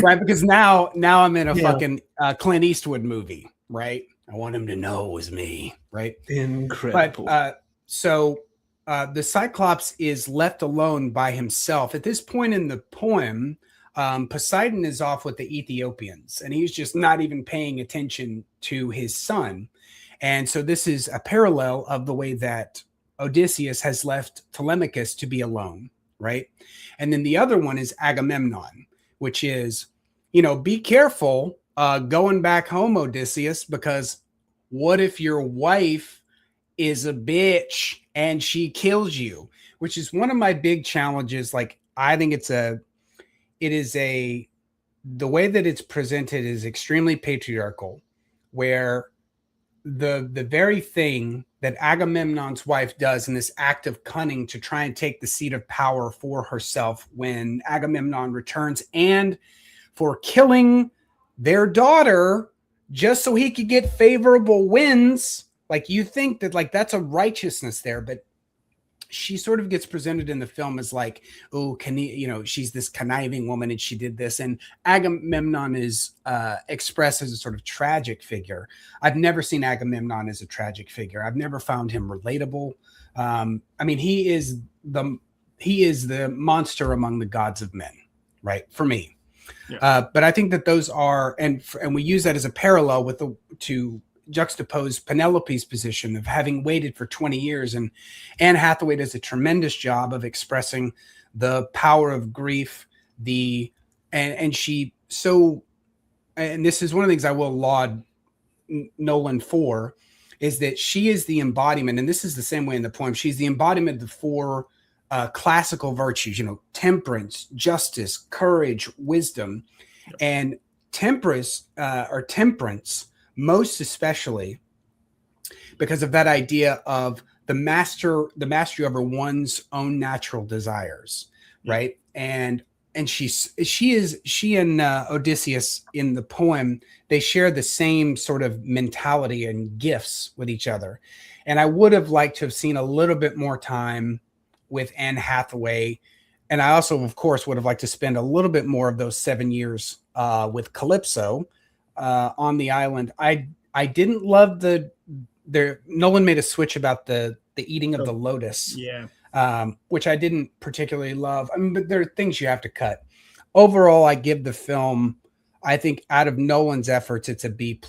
right, because now I'm in a fucking Clint Eastwood movie, right? I want him to know it was me, right? Incredible. But the Cyclops is left alone by himself. At this point in the poem, Poseidon is off with the Ethiopians, and he's just not even paying attention to his son. And so this is a parallel of the way that Odysseus has left Telemachus to be alone, right? And then the other one is Agamemnon, which is, be careful going back home, Odysseus, because what if your wife is a bitch and she kills you? Which is one of my big challenges. Like, I think the way that it's presented is extremely patriarchal, where the very thing that Agamemnon's wife does in this act of cunning to try and take the seat of power for herself when Agamemnon returns, and for killing their daughter just so he could get favorable wins. Like, you think that, like, that's a righteousness there, but she sort of gets presented in the film as like, oh, she's this conniving woman and she did this. And Agamemnon is expressed as a sort of tragic figure. I've never seen Agamemnon as a tragic figure. I've never found him relatable. I mean, he is the monster among the gods of men, right? For me. Yeah. But I think that those are, and we use that as a parallel to juxtapose Penelope's position of having waited for 20 years. And Anne Hathaway does a tremendous job of expressing the power of grief, and this is one of the things I will laud Nolan for, is that she is the embodiment, and this is the same way in the poem, she's the embodiment of the four classical virtues, temperance, justice, courage, wisdom. And temperance, most especially because of that idea of the mastery over one's own natural desires, right? And she and Odysseus in the poem, they share the same sort of mentality and gifts with each other. And I would have liked to have seen a little bit more time with Anne Hathaway. And I also, of course, would have liked to spend a little bit more of those 7 years with Calypso on the island. I didn't love Nolan made a switch about the eating of the lotus, which I didn't particularly love. I mean, but there are things you have to cut. Overall, I give the film, I think, out of Nolan's efforts, it's a B+.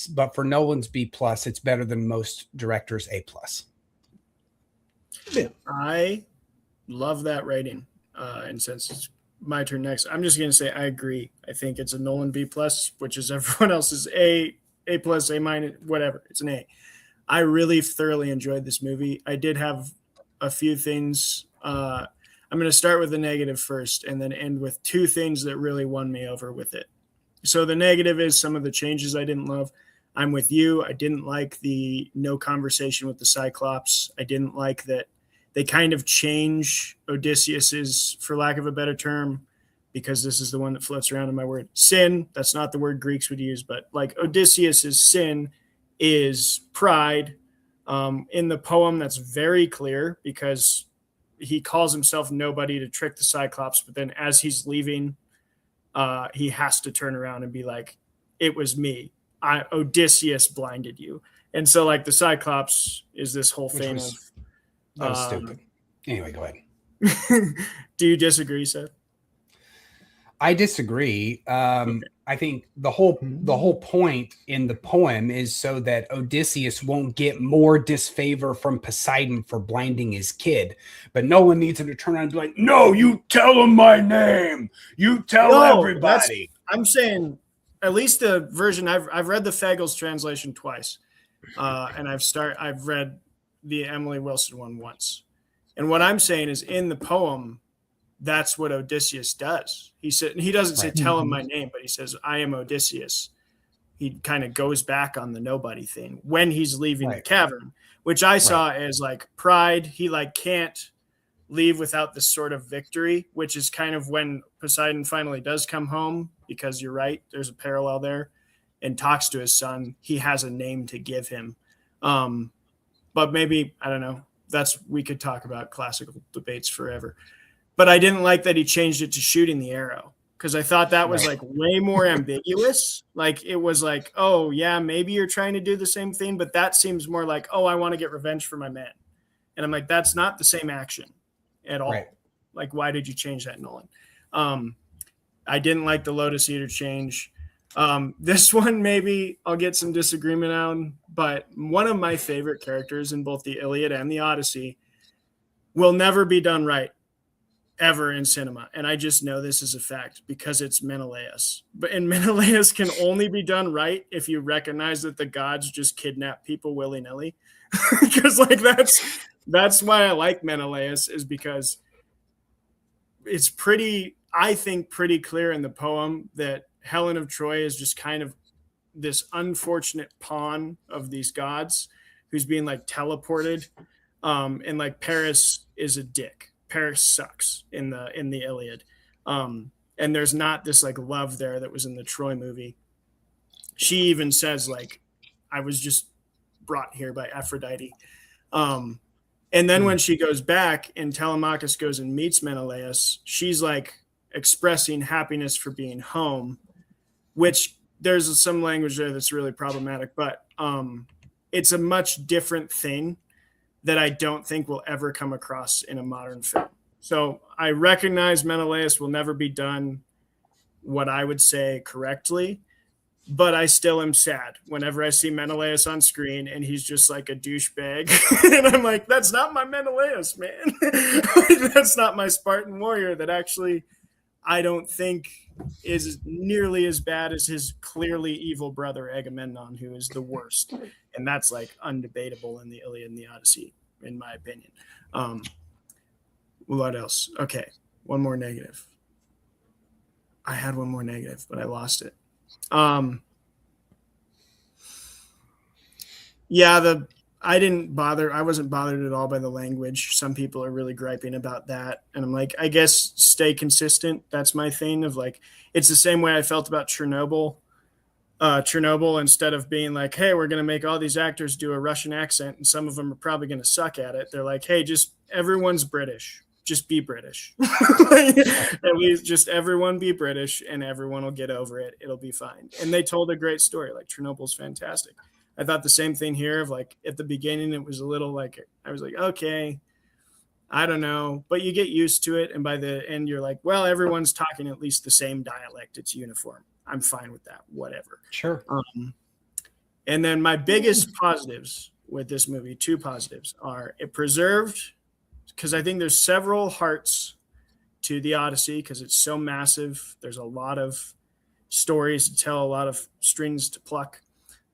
But for Nolan's B+, it's better than most directors' A+. Yeah. I love that rating. And since it's my turn next, I'm just going to say I agree. I think it's a Nolan B+, which is everyone else's A+, A-, whatever. It's an A. I really thoroughly enjoyed this movie. I did have a few things. I I'm going to start with the negative first and then end with two things that really won me over with it. So the negative is some of the changes I didn't love. I'm with you. I didn't like the no conversation with the Cyclops. I didn't like that they kind of change Odysseus's, for lack of a better term, because this is the one that floats around in my word, sin. That's not the word Greeks would use, but like Odysseus's sin is pride. In the poem, that's very clear because he calls himself nobody to trick the Cyclops, but then as he's leaving, he has to turn around and be like, it was me. Odysseus blinded you. And so like the Cyclops is this whole thing That was stupid. Anyway, go ahead. Do you disagree, Seth? I disagree. I think the whole point in the poem is so that Odysseus won't get more disfavor from Poseidon for blinding his kid. But no one needs him to turn around and be like, no, you tell him my name. You tell everybody. I'm saying at least the version I've read the Fagles translation twice. And I've read the Emily Wilson one once. And what I'm saying is in the poem, that's what Odysseus does. He doesn't say, tell him my name, but he says, I am Odysseus. He kind of goes back on the nobody thing when he's leaving the cavern, which I saw as like pride. He like can't leave without this sort of victory, which is kind of when Poseidon finally does come home, because you're right. There's a parallel there, and talks to his son. He has a name to give him. But maybe, I don't know. We could talk about classical debates forever. But I didn't like that he changed it to shooting the arrow, because I thought that was like way more ambiguous. Like it was like, oh yeah, maybe you're trying to do the same thing, but that seems more like, oh, I want to get revenge for my man. And I'm like, that's not the same action at all. Right. Like, why did you change that, Nolan? I didn't like the Lotus Eater change. This one, maybe I'll get some disagreement on, but one of my favorite characters in both the Iliad and the Odyssey will never be done right ever in cinema. And I just know this is a fact because it's Menelaus. And Menelaus can only be done right if you recognize that the gods just kidnap people willy-nilly. Because like that's why I like Menelaus, is because it's pretty clear in the poem that Helen of Troy is just kind of this unfortunate pawn of these gods who's being like teleported. And like Paris is a dick. Paris sucks in the Iliad. And there's not this like love there that was in the Troy movie. She even says like, I was just brought here by Aphrodite. And then when she goes back and Telemachus goes and meets Menelaus, she's like expressing happiness for being home, which there's some language there that's really problematic, but it's a much different thing that I don't think will ever come across in a modern film. So I recognize Menelaus will never be done what I would say correctly, but I still am sad whenever I see Menelaus on screen and he's just like a douchebag. And I'm like, that's not my Menelaus, man. That's not my Spartan warrior that actually I don't think is nearly as bad as his clearly evil brother Agamemnon, who is the worst. And that's like undebatable in the Iliad and the Odyssey, in my opinion. What else? Okay, one more negative. I had one more negative, but I lost it. I wasn't bothered at all by the language. Some people are really griping about that. And I'm like, I guess stay consistent. That's my thing of like, it's the same way I felt about Chernobyl. Instead of being like, hey, we're going to make all these actors do a Russian accent and some of them are probably going to suck at it. They're like, hey, just everyone's British. Just be British. At least just everyone be British and everyone will get over it. It'll be fine. And they told a great story. Like Chernobyl's fantastic. I thought the same thing here of like at the beginning, it was a little like, I was like, okay, I don't know, but you get used to it. And by the end, you're like, well, everyone's talking at least the same dialect. It's uniform. I'm fine with that. Whatever. Sure. And then my biggest positives with this movie, two positives, are it preserved, because I think there's several hearts to the Odyssey because it's so massive. There's a lot of stories to tell, a lot of strings to pluck.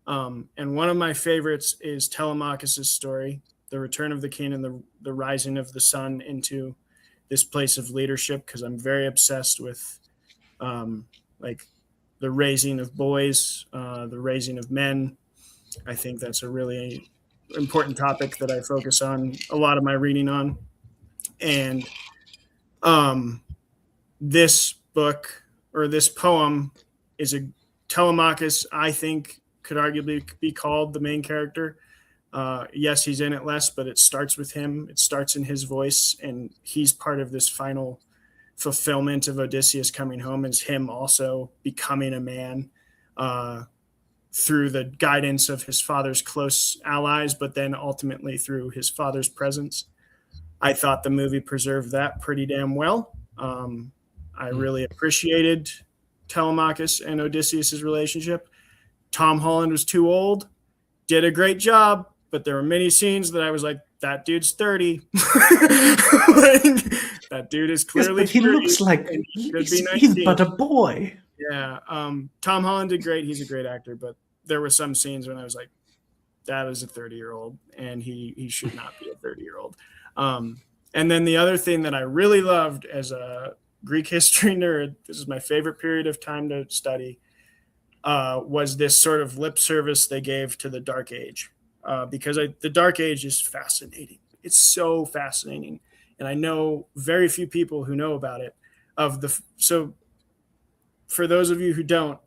And one of my favorites is Telemachus' story, the return of the king and the rising of the sun into this place of leadership, because I'm very obsessed with like the raising of boys, the raising of men. I think that's a really important topic that I focus on a lot of my reading on. And this book, or this poem, is a Telemachus, I think, could arguably be called the main character. Yes, he's in it less, but it starts with him. It starts in his voice, and he's part of this final fulfillment of Odysseus coming home, is him also becoming a man through the guidance of his father's close allies, but then ultimately through his father's presence. I thought the movie preserved that pretty damn well. I really appreciated Telemachus and Odysseus' relationship. Tom Holland was too old, did a great job, but there were many scenes that I was like, that dude's 30. Like, that dude is clearly yes, but he 30, looks like he should be he's 19. but a boy. Yeah. Tom Holland did great. He's a great actor, but there were some scenes when I was like, that is a 30-year-old, and he should not be a 30-year-old. And then the other thing that I really loved as a Greek history nerd, this is my favorite period of time to study, was this sort of lip service they gave to the Dark Age. Because the Dark Age is fascinating. It's so fascinating. And I know very few people who know about it. So for those of you who don't,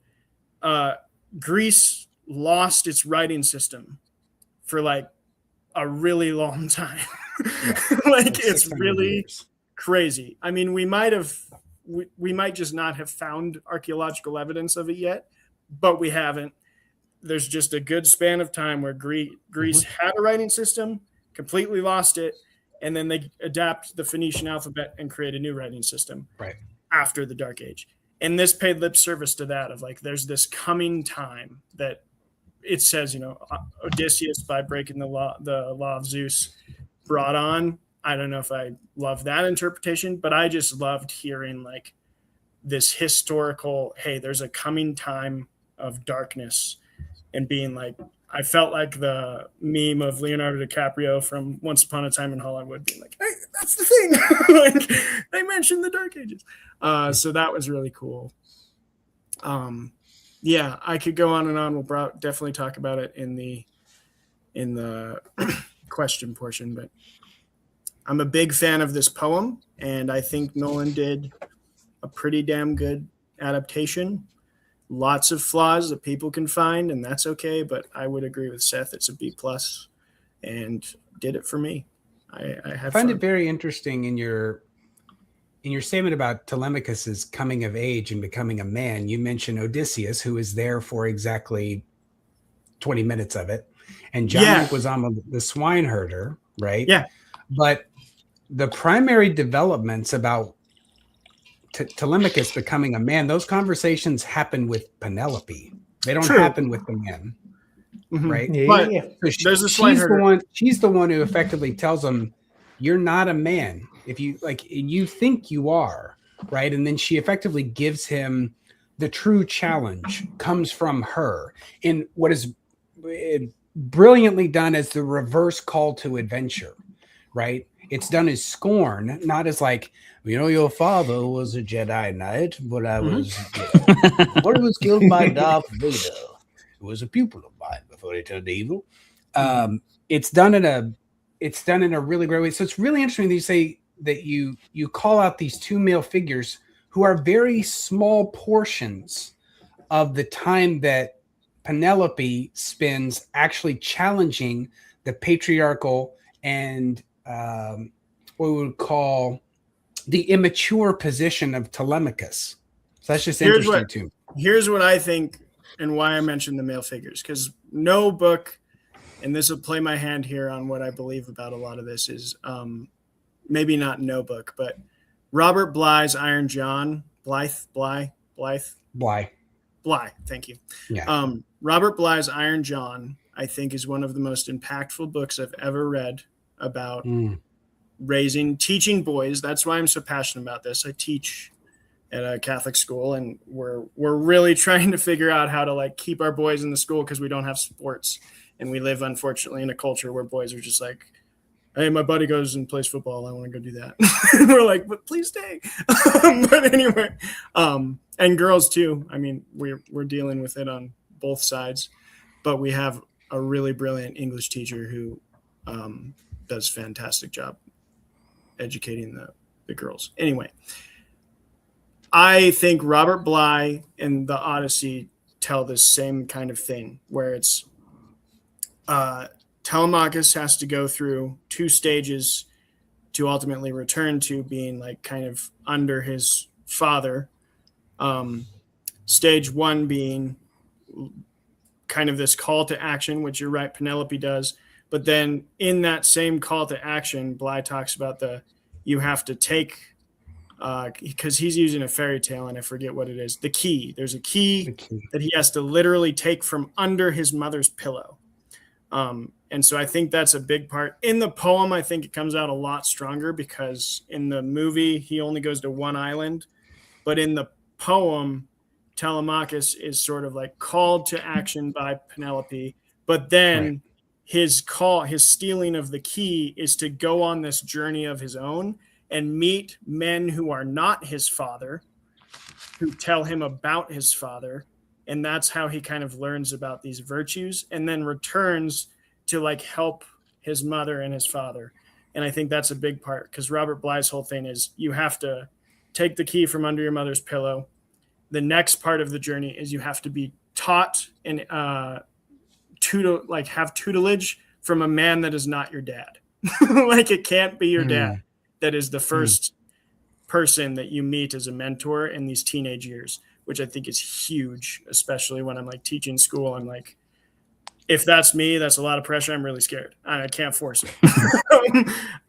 Greece lost its writing system for like a really long time. Like it's really years. Crazy. I mean, we might just not have found archaeological evidence of it yet, but we haven't. There's just a good span of time where Greece had a writing system, completely lost it, and then they adapt the Phoenician alphabet and create a new writing system after the Dark Age. And this paid lip service to that, of like, there's this coming time that it says, Odysseus, by breaking the law of Zeus, brought on. I don't know if I love that interpretation, but I just loved hearing like this historical, hey, there's a coming time of darkness, and being like, I felt like the meme of Leonardo DiCaprio from Once Upon a Time in Hollywood being like, hey, that's the thing. Like, they mentioned the Dark Ages. So that was really cool. Yeah, I could go on and on. We'll definitely talk about it in the question portion, but I'm a big fan of this poem, and I think Nolan did a pretty damn good adaptation. Lots of flaws that people can find, and that's okay, but I would agree with Seth. It's a B+, and did it for me. I find it very interesting in your statement about Telemachus's coming of age and becoming a man. You mentioned Odysseus, who is there for exactly 20 minutes of it, and John was on the swineherder, right? Yeah. But the primary developments about Telemachus becoming a man, those conversations happen with Penelope. They don't happen with the men, right? Yeah. So she's the one who effectively tells him, "You're not a man. If you like, you think you are, right?" And then she effectively gives him the true challenge. Comes from her in what is brilliantly done as the reverse call to adventure, right? It's done as scorn, not as like, your father was a Jedi Knight, but I was, but he was killed by Darth Vader, who was a pupil of mine before he turned evil. It's done in a really great way. So it's really interesting that you say that you call out these two male figures who are very small portions of the time that Penelope spends actually challenging the patriarchal and what we would call the immature position of Telemachus. So that's just interesting too. Here's what I think, and why I mentioned the male figures, because no book, and this will play my hand here on what I believe about a lot of this, is maybe not no book, but Robert Bly's Iron John, Blythe, thank you. Yeah. Robert Bly's Iron John, I think, is one of the most impactful books I've ever read about teaching boys. That's why I'm so passionate about this. I teach at a Catholic school, and we're really trying to figure out how to like keep our boys in the school because we don't have sports, and we live unfortunately in a culture where boys are just like hey, my buddy goes and plays football. I want to go do that. And we're like, but please stay. But anyway, and girls too. I mean, we're dealing with it on both sides, but we have a really brilliant English teacher who does a fantastic job educating the girls. Anyway, I think Robert Bly and the Odyssey tell this same kind of thing where it's Telemachus has to go through 2 stages to ultimately return to being like kind of under his father. Stage 1 being kind of this call to action, which you're right, Penelope does. But then in that same call to action, Bly talks about you have to take, because he's using a fairy tale and I forget what it is. The key. There's a key that he has to literally take from under his mother's pillow. And so I think that's a big part. In the poem, I think it comes out a lot stronger because in the movie, he only goes to one island. But in the poem, Telemachus is sort of like called to action by Penelope. But then his stealing of the key is to go on this journey of his own and meet men who are not his father, who tell him about his father. And that's how he kind of learns about these virtues and then returns to like help his mother and his father. And I think that's a big part because Robert Bly's whole thing is you have to take the key from under your mother's pillow. The next part of the journey is you have to be taught and have tutelage from a man that is not your dad. Like it can't be your dad. That is the first person that you meet as a mentor in these teenage years, which I think is huge, especially when I'm like teaching school. I'm like, if that's me, that's a lot of pressure. I'm really scared. I can't force it.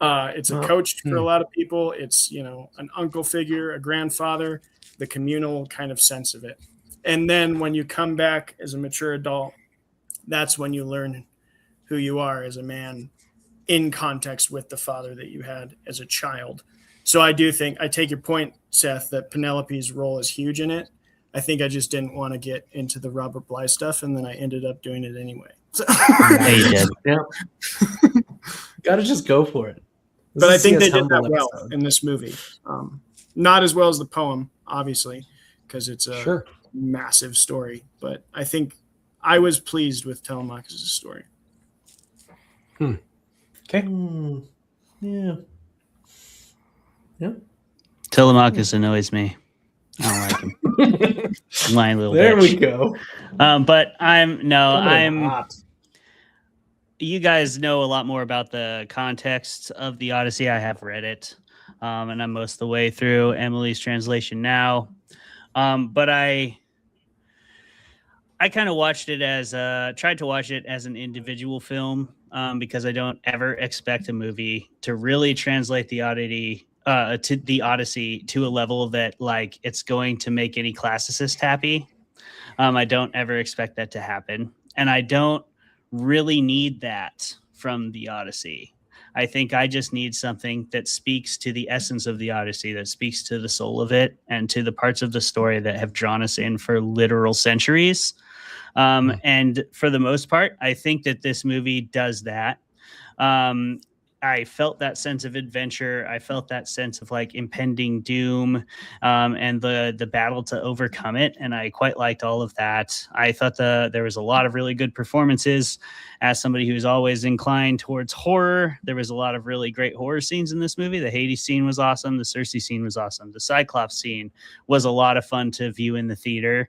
It's a coach for a lot of people. It's, an uncle figure, a grandfather, the communal kind of sense of it. And then when you come back as a mature adult, that's when you learn who you are as a man in context with the father that you had as a child. So I do think I take your point, Seth, that Penelope's role is huge in it. I think I just didn't want to get into the Robert Bly stuff, and then I ended up doing it anyway. So. Hey, you did. Yeah. Gotta just go for it. But I think they did that well in this movie. Not as well as the poem, obviously, because it's a massive story. But I think I was pleased with Telemachus' story. Okay. Yeah. Telemachus annoys me. I don't like him. Lying little There bitch. we go. But I'm hot. you guys know a lot more about the context of the Odyssey. I have read it, and I'm most of the way through Emily's translation now. But I kind of watched it tried to watch it as an individual film because I don't ever expect a movie to really translate the Odyssey to a level that like it's going to make any classicist happy. I don't ever expect that to happen, and I don't really need that from the Odyssey. I think I just need something that speaks to the essence of the Odyssey, that speaks to the soul of it and to the parts of the story that have drawn us in for literal centuries. And for the most part, I think that this movie does that. I felt that sense of adventure. I felt that sense of like impending doom, and the battle to overcome it. And I quite liked all of that. I thought there was a lot of really good performances. As somebody who's always inclined towards horror, there was a lot of really great horror scenes in this movie. The Hades scene was awesome. The Circe scene was awesome. The Cyclops scene was a lot of fun to view in the theater.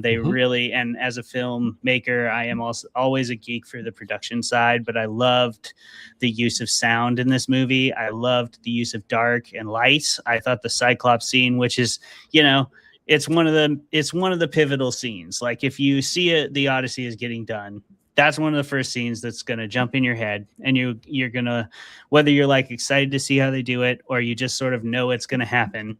They really, and as a filmmaker, I am also always a geek for the production side, but I loved the use of sound in this movie. I loved the use of dark and light. I thought the Cyclops scene, which is, it's one of the pivotal scenes. Like if you see the Odyssey is getting done, that's one of the first scenes that's going to jump in your head, and you're going to, whether you're like excited to see how they do it, or you just sort of know it's going to happen.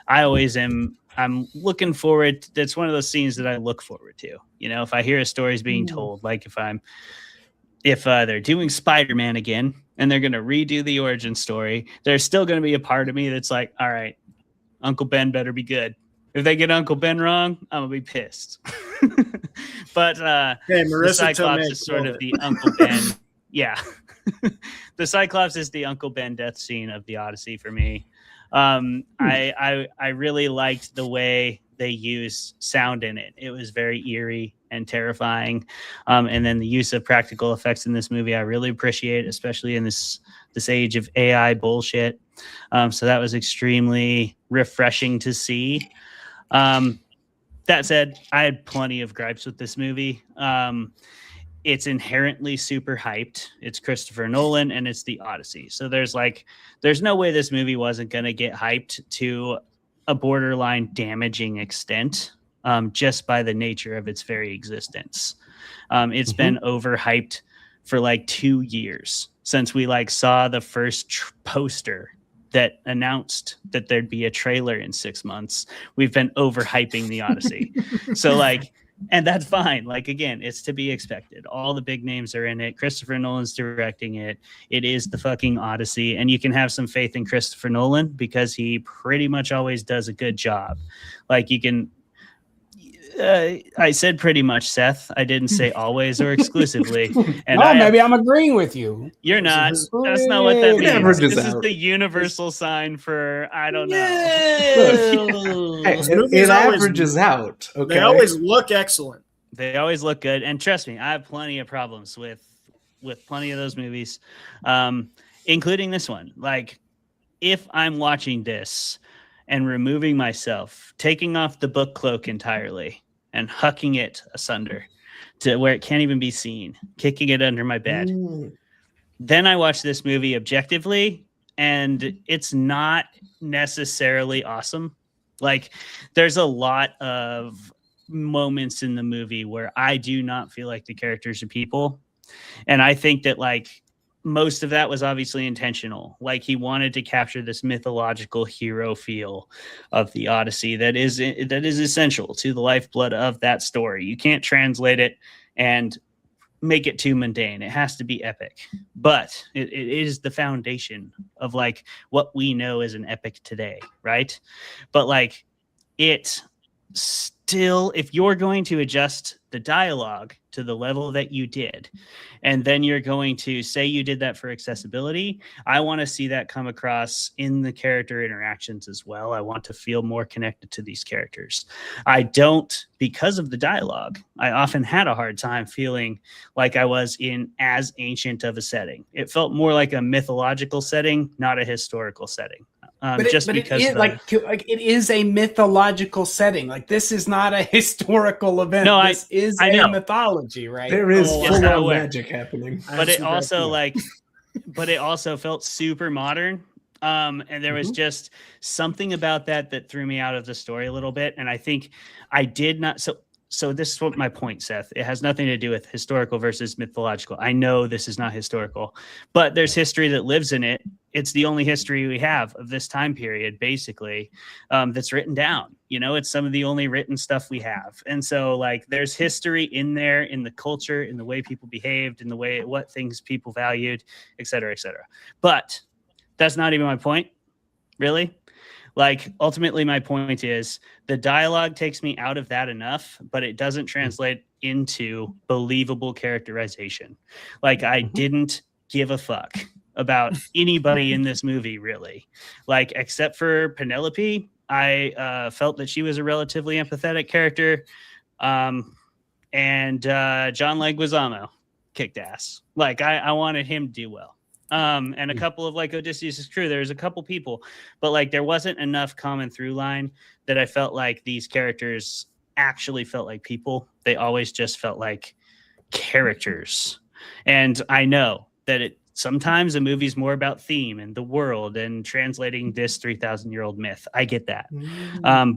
I'm looking forward. That's one of those scenes that I look forward to. If I hear a story is being told, like if they're doing Spider-Man again and they're going to redo the origin story, there's still going to be a part of me that's like, all right, Uncle Ben better be good. If they get Uncle Ben wrong, I'm going to be pissed. But Marissa the Cyclops is sort of the Uncle Ben. Yeah. the Cyclops is the Uncle Ben death scene of the Odyssey for me. I really liked the way they use sound in it. It was very eerie and terrifying. And then the use of practical effects in this movie, I really appreciate, especially in this age of AI bullshit. So that was extremely refreshing to see. That said, I had plenty of gripes with this movie. It's inherently super hyped. It's Christopher Nolan and it's the Odyssey. So there's no way this movie wasn't going to get hyped to a borderline damaging extent, just by the nature of its very existence. It's been overhyped for like 2 years since we saw the first poster that announced that there'd be a trailer in 6 months. We've been overhyping the Odyssey. So and that's fine. Again, it's to be expected. All the big names are in it. Christopher Nolan's directing it. It is the fucking Odyssey. And you can have some faith in Christopher Nolan because he pretty much always does a good job. You can, I said pretty much, Seth. I didn't say always or exclusively. And maybe I'm agreeing with you. You're not. That's not what that means. This is the universal sign for, I don't know. It averages out. Okay. They always look excellent. They always look good. And trust me, I have plenty of problems with plenty of those movies, including this one. If I'm watching this and removing myself, taking off the book cloak entirely and hucking it asunder to where it can't even be seen, kicking it under my bed, then I watch this movie objectively, and it's not necessarily awesome. There's a lot of moments in the movie where I do not feel like the characters are people. And I think that most of that was obviously intentional. He wanted to capture this mythological hero feel of the Odyssey that is essential to the lifeblood of that story. You can't translate it and make it too mundane. It has to be epic, but it is the foundation of what we know as an epic today, right? But it still, if you're going to adjust the dialogue to the level that you did, and then you're going to say you did that for accessibility, I want to see that come across in the character interactions as well. I want to feel more connected to these characters. I don't, because of the dialogue, I often had a hard time feeling like I was in as ancient of a setting. It felt more like a mythological setting, not a historical setting. It is a mythological setting. This is not a historical event. No, this is a mythology, right? There is full-on magic happening. But it also but it also felt super modern. And there was just something about that threw me out of the story a little bit. And I think I did not. So this is what my point, Seth. It has nothing to do with historical versus mythological. I know this is not historical, but there's history that lives in it. It's the only history we have of this time period, basically, that's written down. It's some of the only written stuff we have. And so there's history in there, in the culture, in the way people behaved, in the way, what things people valued, et cetera, et cetera. But that's not even my point, really. Ultimately, my point is the dialogue takes me out of that enough, but it doesn't translate into believable characterization. I didn't give a fuck about anybody in this movie, really. Except for Penelope, I felt that she was a relatively empathetic character. And John Leguizamo kicked ass. I wanted him to do well. And a couple of Odysseus' crew, there's a couple people, but there wasn't enough common through line that I felt like these characters actually felt like people. They always just felt like characters. And I know that sometimes a movie's more about theme and the world and translating this 3,000-year-old myth. I get that.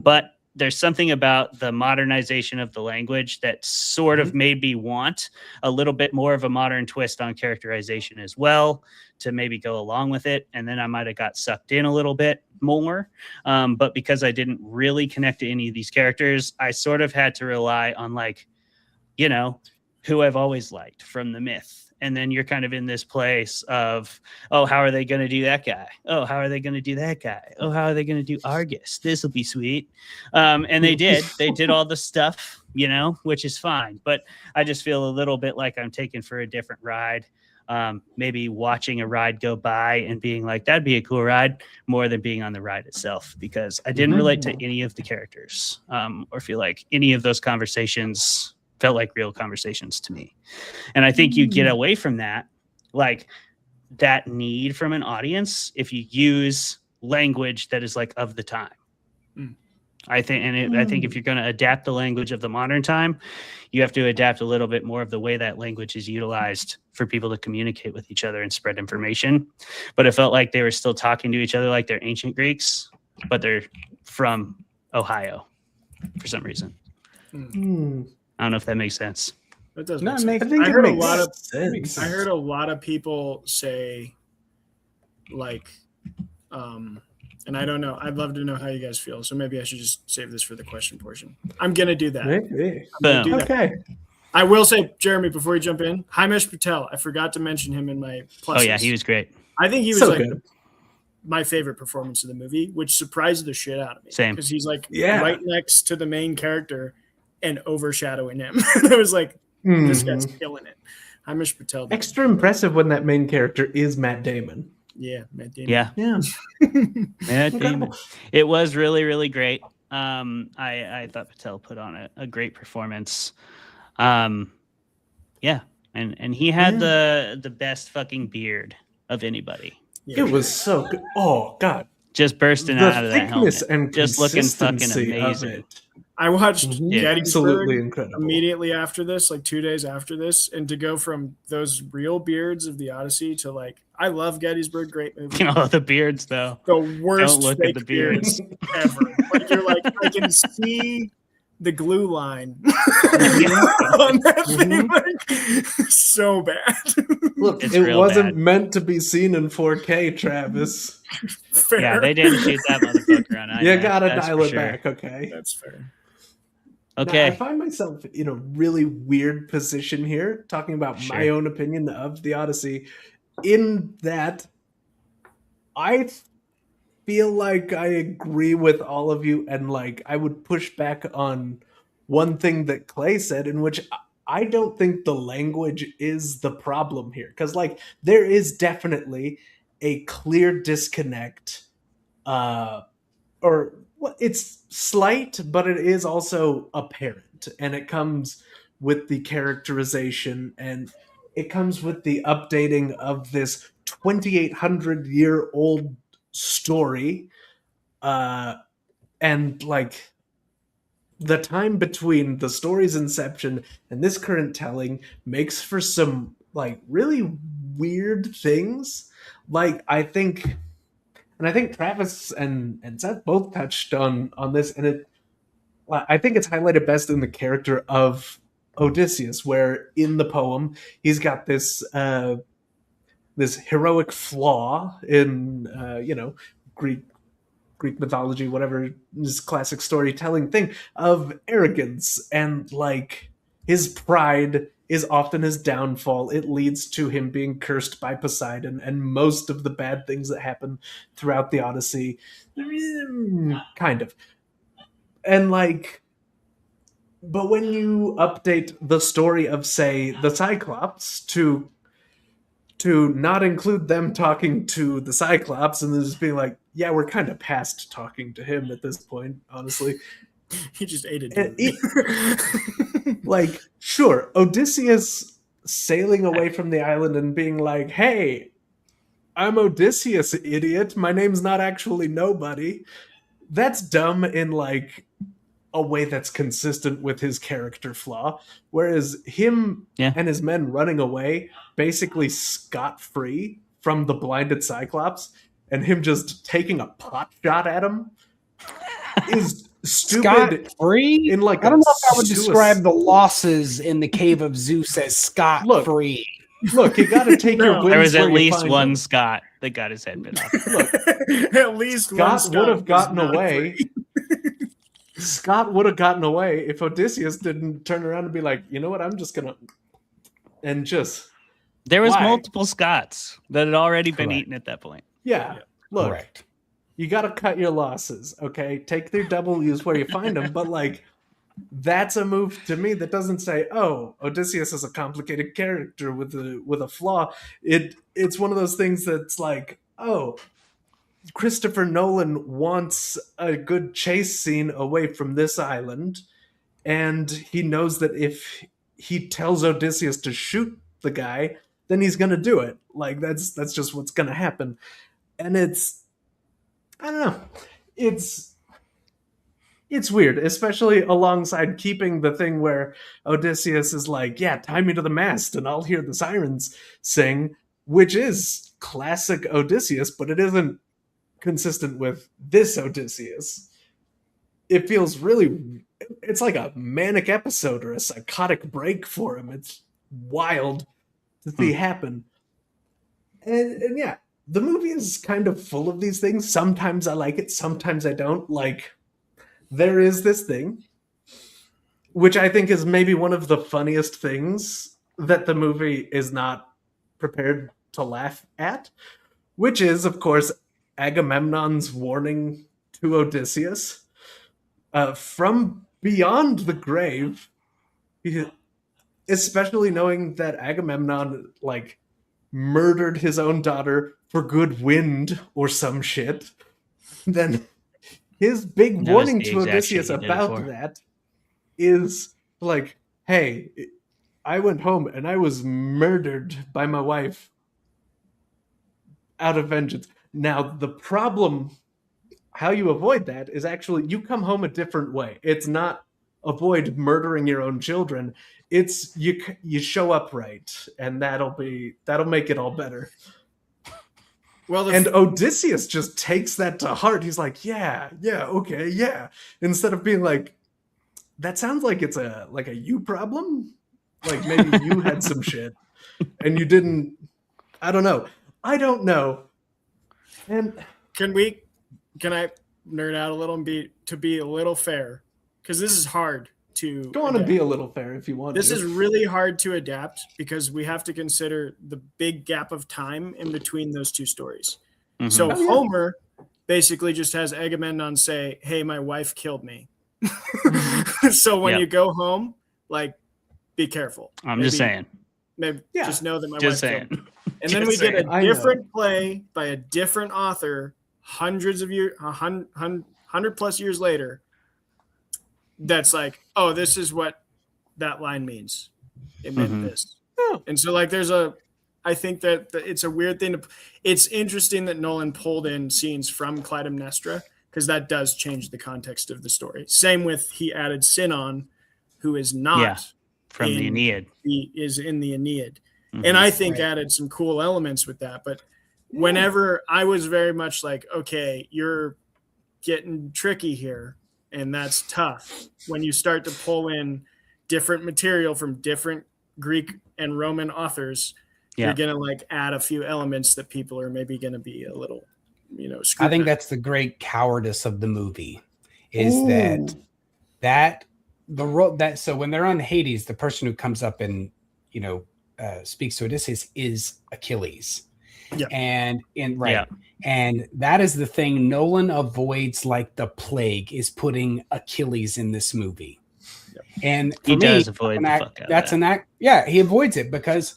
But there's something about the modernization of the language that sort of made me want a little bit more of a modern twist on characterization as well to maybe go along with it. And then I might have got sucked in a little bit more. But because I didn't really connect to any of these characters, I sort of had to rely on who I've always liked from the myth. And then you're kind of in this place of, oh, how are they going to do that guy? Oh, how are they going to do that guy? Oh, how are they going to do Argus? This will be sweet. And they did. They did all the stuff, which is fine. But I just feel a little bit like I'm taken for a different ride. maybe watching a ride go by and being like, that'd be a cool ride, more than being on the ride itself, because I didn't relate to any of the characters, or feel like any of those conversations felt like real conversations to me. And I think you get away from that, like that need from an audience, if you use language that is like of the time. I think, I think if you're going to adapt the language of the modern time, you have to adapt a little bit more of the way that language is utilized for people to communicate with each other and spread information. But it felt like they were still talking to each other like they're ancient Greeks, but they're from Ohio for some reason. I don't know if that makes sense. That does No, make it sense. makes- I heard a makes lot of sense. I heard a lot of people say, like, and I don't know. I'd love to know how you guys feel. So maybe I should just save this for the question portion. I'm gonna do that. Maybe. I'm gonna do that. Okay. I will say, Jeremy, before you jump in, Himesh Patel. I forgot to mention him in my pluses. Oh yeah, he was great. I think he was So like good. my favorite performance of the movie, which surprised the shit out of me. Same. Because he's like Yeah. right next to the main character and overshadowing him. I was like, this guy's killing it. Himesh Patel. Extra impressive when that main character is Matt Damon. Yeah, Matt Damon. Yeah. Yeah. Matt Damon. Incredible. It was really, really great. I thought Patel put on a great performance. Yeah. And he had the best fucking beard of anybody. Yeah. It was so good. Oh God. Just bursting The out of that helmet. thickness and Just looking fucking consistency of amazing. it. I watched Yeah, absolutely Gettysburg incredible. immediately after this, like 2 days after this, and to go from those real beards of the Odyssey to like, I love Gettysburg, great movie. Oh, the beards though. The worst Don't look at fake the beards. ever. Like you're like, I can see the glue line on that thing, like, so bad. Look, It's it real wasn't bad. meant to be seen in 4K, Travis. Fair. Yeah, they didn't shoot that motherfucker on You IMAX, gotta that's dial for it sure. back, okay? That's fair. Now, I Okay. find myself in a really weird position here, talking about my Sure. own opinion of the Odyssey, in that I feel like I agree with all of you, and like I would push back on one thing that Clay said, in which I don't think the language is the problem here, because like there is definitely a clear disconnect, or well, it's slight, but it is also apparent, and it comes with the characterization, and it comes with the updating of this 2,800-year-old story, and like the time between the story's inception and this current telling makes for some like really weird things. Like I think Travis and Seth both touched on this, and I think it's highlighted best in the character of Odysseus, where in the poem he's got this this heroic flaw in Greek mythology, whatever, this classic storytelling thing of arrogance, and like his pride is often his downfall. It leads to him being cursed by Poseidon and most of the bad things that happen throughout the Odyssey. Kind of. And like, but when you update the story of, say, the Cyclops to not include them talking to the Cyclops and just being like, yeah, we're kind of past talking to him at this point, honestly. He just ate it. Like, sure, Odysseus sailing away from the island and being like, hey, I'm Odysseus, idiot. My name's not actually nobody. That's dumb in like a way that's consistent with his character flaw. Whereas him and his men running away, basically scot-free from the blinded Cyclops, and him just taking a pot shot at him is stupid. Scot-free? In like I don't know if I would suicide- describe the losses in the Cave of Zeus as scot-free. Look, you got to take your wins. There was where at you least find one them. Scott that got his head bit off. Look, At least one Scott would have was gotten not away. free. Scott would have gotten away if Odysseus didn't turn around and be like, you know what, I'm just gonna, and just There was Why? multiple Scots that had already been Correct. eaten at that point. yeah. Look, Correct. you got to cut your losses, okay? Take their W's where you find them, but like, that's a move to me that doesn't say, "Oh, Odysseus is a complicated character with a flaw." It's one of those things that's like, "Oh, Christopher Nolan wants a good chase scene away from this island, and he knows that if he tells Odysseus to shoot the guy, then he's gonna do it. Like that's just what's gonna happen." And I don't know, it's weird, especially alongside keeping the thing where Odysseus is like, "Yeah, tie me to the mast, and I'll hear the sirens sing," which is classic Odysseus, but it isn't consistent with this Odysseus. It feels really, it's like a manic episode or a psychotic break for him. It's wild to see happen. And yeah, the movie is kind of full of these things. Sometimes I like it, sometimes I don't. Like, there is this thing, which I think is maybe one of the funniest things that the movie is not prepared to laugh at, which is, of course, Agamemnon's warning to Odysseus from beyond the grave, especially knowing that Agamemnon like murdered his own daughter for good wind or some shit. Then his big warning to Odysseus about that is like, "Hey, I went home and I was murdered by my wife out of vengeance." Now, the problem, how you avoid that, is actually you come home a different way. It's not avoid murdering your own children. It's you show up right, and that'll make it all better. Well, and Odysseus just takes that to heart. He's like, yeah, okay, yeah. Instead of being like, "That sounds like it's a you problem. Like maybe you had some shit and you didn't." I don't know. And can I nerd out a little and be a little fair? Because this is hard to go on and be a little fair if you want. This is really hard to adapt because we have to consider the big gap of time in between those two stories. Mm-hmm. So Homer basically just has Agamemnon say, "Hey, my wife killed me." So when you go home, like, be careful. I'm just saying. Maybe just know that my wife killed me. And Just then we get a different play by a different author, hundred plus years later. That's like, "Oh, this is what that line means. It meant this." Oh. And so, like, I think that it's a weird thing. It's interesting that Nolan pulled in scenes from Clytemnestra because that does change the context of the story. Same with he added Sinon, who is not from the Aeneid. He is in the Aeneid. Mm-hmm. And I think added some cool elements with that. But whenever I was very much like, okay, you're getting tricky here, and that's tough. When you start to pull in different material from different Greek and Roman authors, you're going to like add a few elements that people are maybe going to be a little, I think that's the great cowardice of the movie is that so when they're on Hades, the person who comes up and, speaks to Odysseus is Achilles. Yeah. And that is the thing Nolan avoids like the plague is putting Achilles in this movie. Yep. And he does avoid the fuck out that's of that. an act. Yeah, he avoids it because,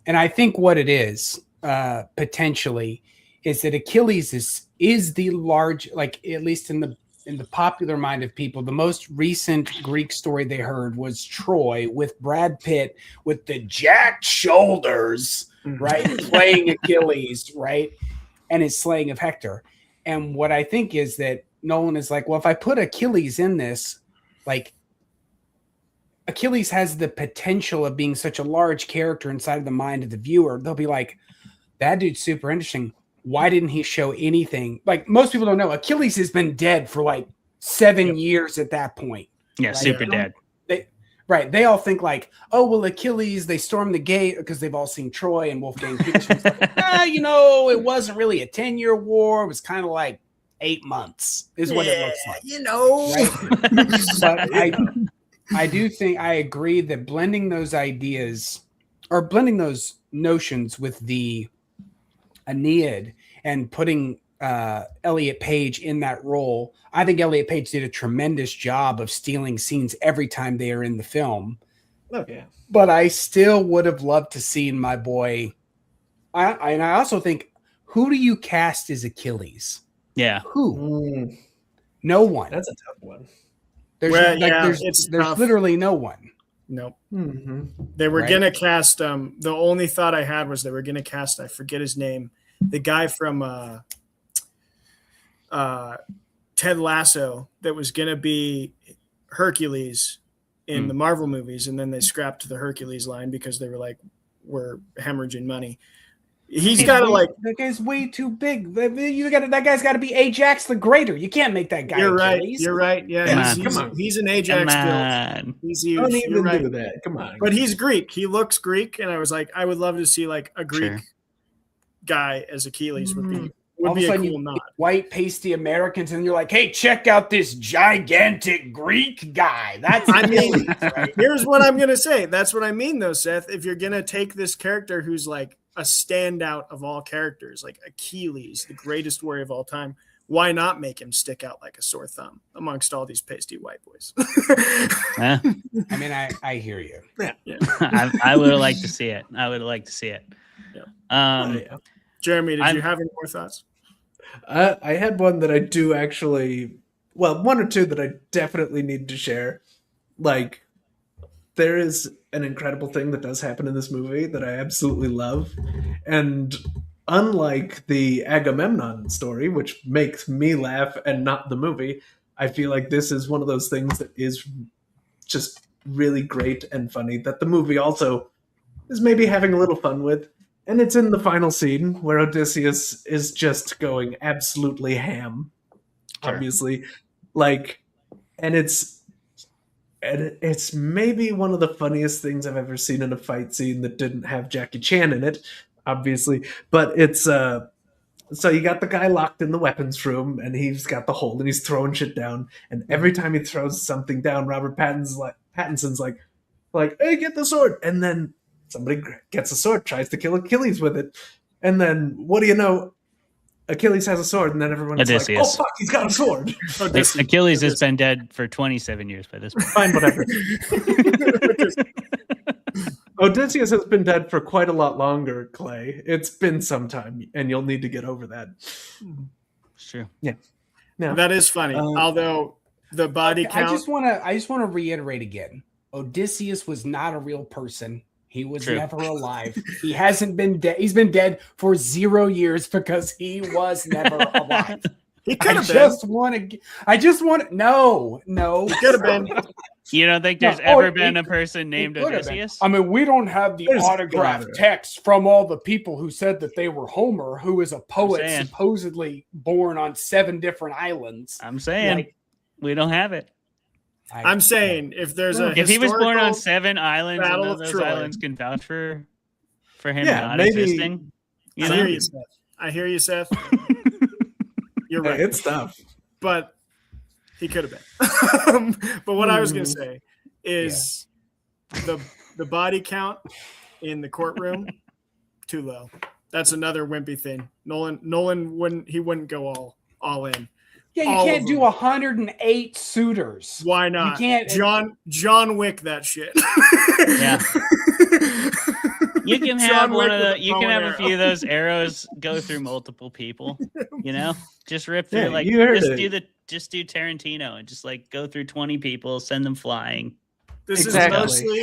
and I think what it is potentially is that Achilles is the large, like at least in the popular mind of people, the most recent Greek story they heard was Troy with Brad Pitt with the jacked shoulders, right? Playing Achilles, right? And his slaying of Hector. And what I think is that Nolan is like, well, if I put Achilles in this, like Achilles has the potential of being such a large character inside of the mind of the viewer. They'll be like, that dude's super interesting. Why didn't he show anything? Like most people don't know, Achilles has been dead for like 7 years at that point. Yeah, right? Super dead. They all think like, oh, well, Achilles, they stormed the gate because they've all seen Troy and Wolfgang Petersen's like, it wasn't really a 10-year war. It was kind of like 8 months is what it looks like. Right? But I do think I agree that blending those ideas or blending those notions with the Aeneid and putting Elliot Page in that role. I think Elliot Page did a tremendous job of stealing scenes every time they are in the film. Oh yeah. But I still would have loved to see my boy. And I also think, who do you cast as Achilles? Yeah. Who? No one. That's a tough one. There's literally no one. Nope. Mm-hmm. They were gonna cast. The only thought I had was they were gonna cast. I forget his name. The guy from Ted Lasso that was gonna be Hercules in the Marvel movies, and then they scrapped the Hercules line because they were like, we're hemorrhaging money. He's got to like. That guy's way too big. That guy's got to be Ajax the Greater. You can't make that guy. You're right. Achilles. You're right. Yeah, he's an Ajax build. He's huge. Don't even right. do that. Come on. But he's Greek. He looks Greek, and I was like, I would love to see like a Greek guy as Achilles would be a cool nod. White pasty Americans, and you're like, hey, check out this gigantic Greek guy. That's right? Here's what I'm gonna say. That's what I mean, though, Seth. If you're gonna take this character who's like a standout of all characters, like Achilles, the greatest warrior of all time, why not make him stick out like a sore thumb amongst all these pasty white boys? Yeah. I mean, I hear you. Yeah. I would like to see it. I would like to see it. Yeah. Jeremy, did you have any more thoughts? I had one that I do actually, well, one or two that I definitely need to share. Like, there is an incredible thing that does happen in this movie that I absolutely love. And unlike the Agamemnon story, which makes me laugh and not the movie, I feel like this is one of those things that is just really great and funny that the movie also is maybe having a little fun with. And it's in the final scene where Odysseus is just going absolutely ham, obviously. Like, and it's maybe one of the funniest things I've ever seen in a fight scene that didn't have Jackie Chan in it, obviously. But it's so you got the guy locked in the weapons room, and he's got the hold, and he's throwing shit down. And every time he throws something down, Robert Pattinson's like, hey, get the sword. And then somebody gets a sword, tries to kill Achilles with it. And then, what do you know? Achilles has a sword, and then everyone's Odysseus. like, oh, fuck, he's got a sword. Achilles has been dead for 27 years by this point. Fine, whatever. Odysseus has been dead for quite a lot longer, Clay. It's been some time, and you'll need to get over that. It's true. Yeah. Now, that is funny. Although the body count. I just want to reiterate again. Odysseus was not a real person. He was never alive. He hasn't been dead. He's been dead for 0 years because he was never alive. He could have been. I just want to. No. He could have been. You don't think there's ever been a person named Odysseus? I mean, we don't have the autograph text from all the people who said that they were Homer, who is a poet supposedly born on 7 different islands. I'm saying we don't have it. I'm saying if he was born on 7 islands, and Battle none of of those Troy. islands can vouch for him not maybe, existing. I hear you, Seth. You're right. It's tough. But he could have been. But what I was going to say is the body count in the courtroom, too low. That's another wimpy thing. Nolan wouldn't go all in. Yeah, you can't do 108 suitors. Why not? You can't. John Wick that shit. Yeah. You can have a few of those arrows go through multiple people. You know, just rip through just do Tarantino and just like go through 20 people, send them flying. This is mostly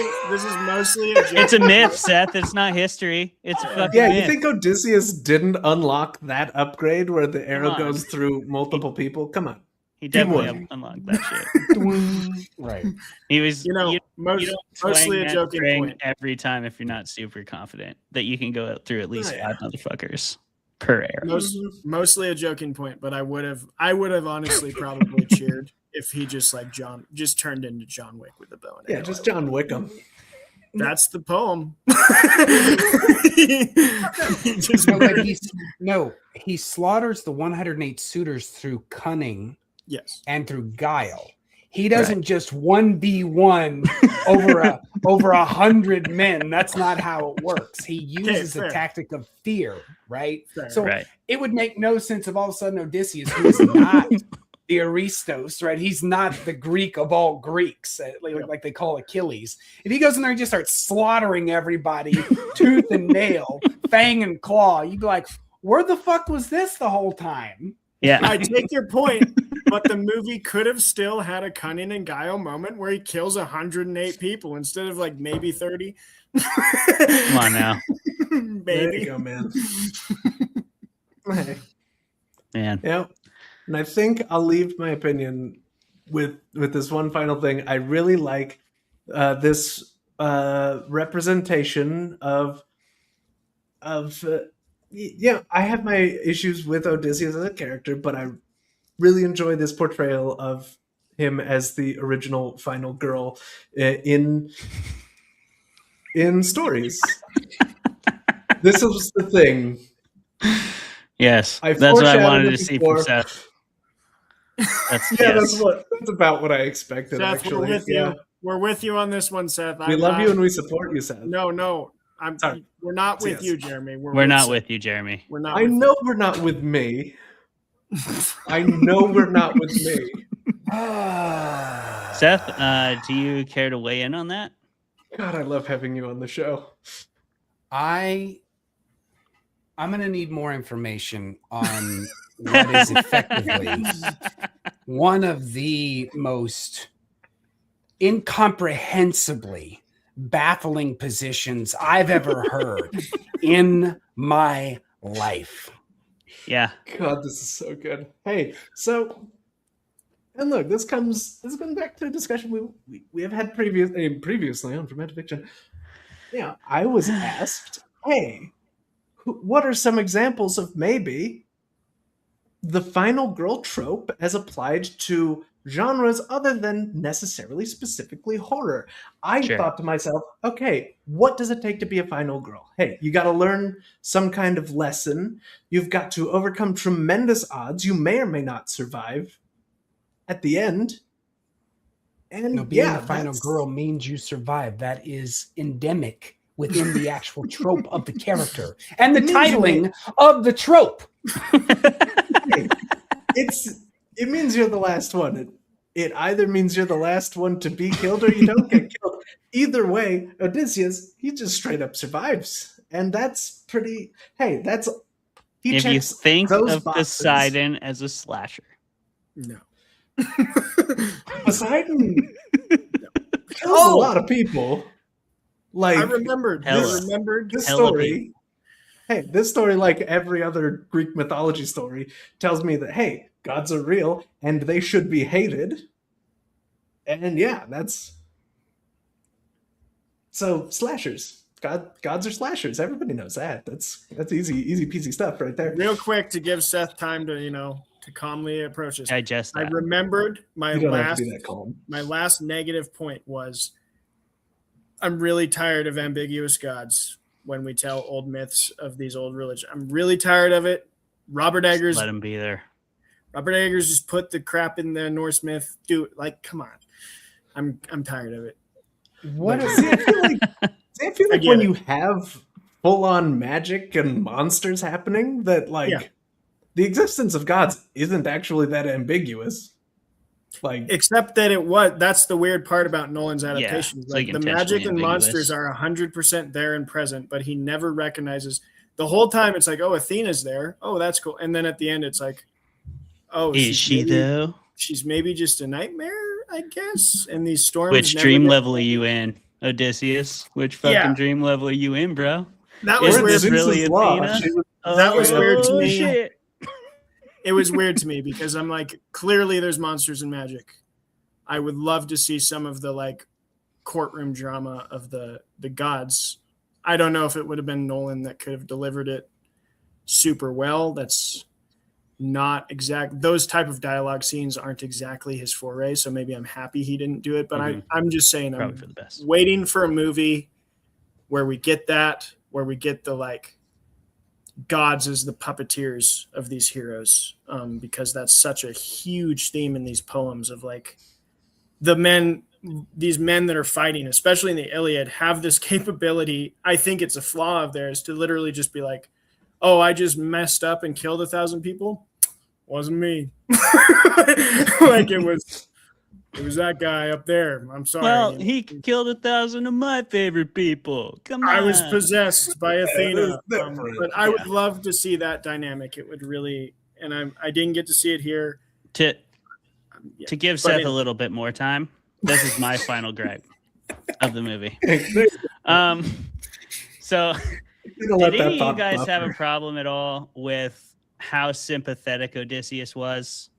a joke. It's a myth, Seth. It's not history. It's a fucking myth. You think Odysseus didn't unlock that upgrade where the arrow goes through multiple people? Come on. He definitely unlocked that shit. Right. He was, mostly a joking point. Every time if you're not super confident that you can go through at least 5 motherfuckers per arrow. Mostly a joking point, but I would have honestly probably cheered if he just turned into John Wick with a bow and arrow. Yeah, just John Wickham. That's the poem. He slaughters the 108 suitors through cunning. Yes. And through guile. He doesn't just 1v1 over 100 men. That's not how it works. He uses a tactic of fear, right? So it would make no sense if all of a sudden Odysseus, who is not the Aristos, right? He's not the Greek of all Greeks, like they call Achilles. If he goes in there and just starts slaughtering everybody, tooth and nail, fang and claw, you'd be like, where the fuck was this the whole time? Yeah. I take your point, but the movie could have still had a cunning and guile moment where he kills 108 people instead of like maybe 30. Come on now. Baby. There you go, man. Man. Yeah. And I think I'll leave my opinion with this one final thing. I really like this representation of I have my issues with Odysseus as a character, but I really enjoy this portrayal of him as the original final girl in stories. This was the thing. Yes, that's what I wanted to see from Seth. That's about what I expected. Seth, actually, we're with you. We're with you on this one, Seth. We love you and we support you, Seth. No, we're not with you, Jeremy. We're not with you, Jeremy. We're not. I know we're not with me. I know we're not with me. Seth, do you care to weigh in on that? God, I love having you on the show. I'm going to need more information on what is effectively one of the most incomprehensibly baffling positions I've ever heard in my life. Yeah. God, this is so good. Hey, so, and look, this comes back to a discussion we have had previously on Fermented Fiction. Yeah, I was asked, hey, what are some examples of maybe the final girl trope as applied to genres other than necessarily specifically horror? I thought to myself, okay, what does it take to be a final girl? Hey, you got to learn some kind of lesson. You've got to overcome tremendous odds. You may or may not survive at the end. And being a final girl means you survive. That is endemic within the actual trope of the character and the titling of the trope. It means you're the last one. It either means you're the last one to be killed or you don't get killed. Either way, Odysseus, he just straight up survives. And that's pretty... Hey, that's... If you think of Poseidon as a slasher. No. Poseidon kills a lot of people. Like, I remembered this story. Hey, this story, like every other Greek mythology story, tells me that, hey, gods are real and they should be hated. And yeah, that's... So, slashers. Gods are slashers. Everybody knows that. That's easy peasy stuff right there. Real quick to give Seth time to, to calmly approach this. Digest that. I remembered my last negative point was I'm really tired of ambiguous gods when we tell old myths of these old religions. I'm really tired of it. Robert Eggers, let him be there. Robert Eggers just put the crap in the Norse myth. Dude, come on. I'm tired of it. What is it? I feel like when you have full-on magic and monsters happening, that the existence of gods isn't actually that ambiguous. Except that that's the weird part about Nolan's adaptation. Yeah, the magic and monsters are 100% there and present, but he never recognizes the whole time. It's like, oh, Athena's there. Oh, that's cool. And then at the end, it's like, oh, is she though? She's maybe just a nightmare, I guess. And these storms. Which dream level are you in, Odysseus? Which fucking dream level are you in, bro? That was weird. Really Athena? That was weird to me. Shit. It was weird to me because I'm like, clearly there's monsters and magic. I would love to see some of the courtroom drama of the gods. I don't know if it would have been Nolan that could have delivered it super well. That's not exact. Those type of dialogue scenes aren't exactly his foray. So maybe I'm happy he didn't do it, but I'm just saying probably for the best. Waiting for a movie where we get that, where we get the gods as the puppeteers of these heroes, because that's such a huge theme in these poems of these men that are fighting, especially in the Iliad, have this capability. I think it's a flaw of theirs to literally just be like, oh, I just messed up and killed 1,000 people. Wasn't me. Like it was that guy up there. I'm sorry. Well, he killed 1,000 of my favorite people. Come on. I was possessed by Athena. But I would love to see that dynamic. It would really, and I didn't get to see it here. To give Seth a little bit more time, this is my final gripe of the movie. So did any of you guys have a problem at all with how sympathetic Odysseus was?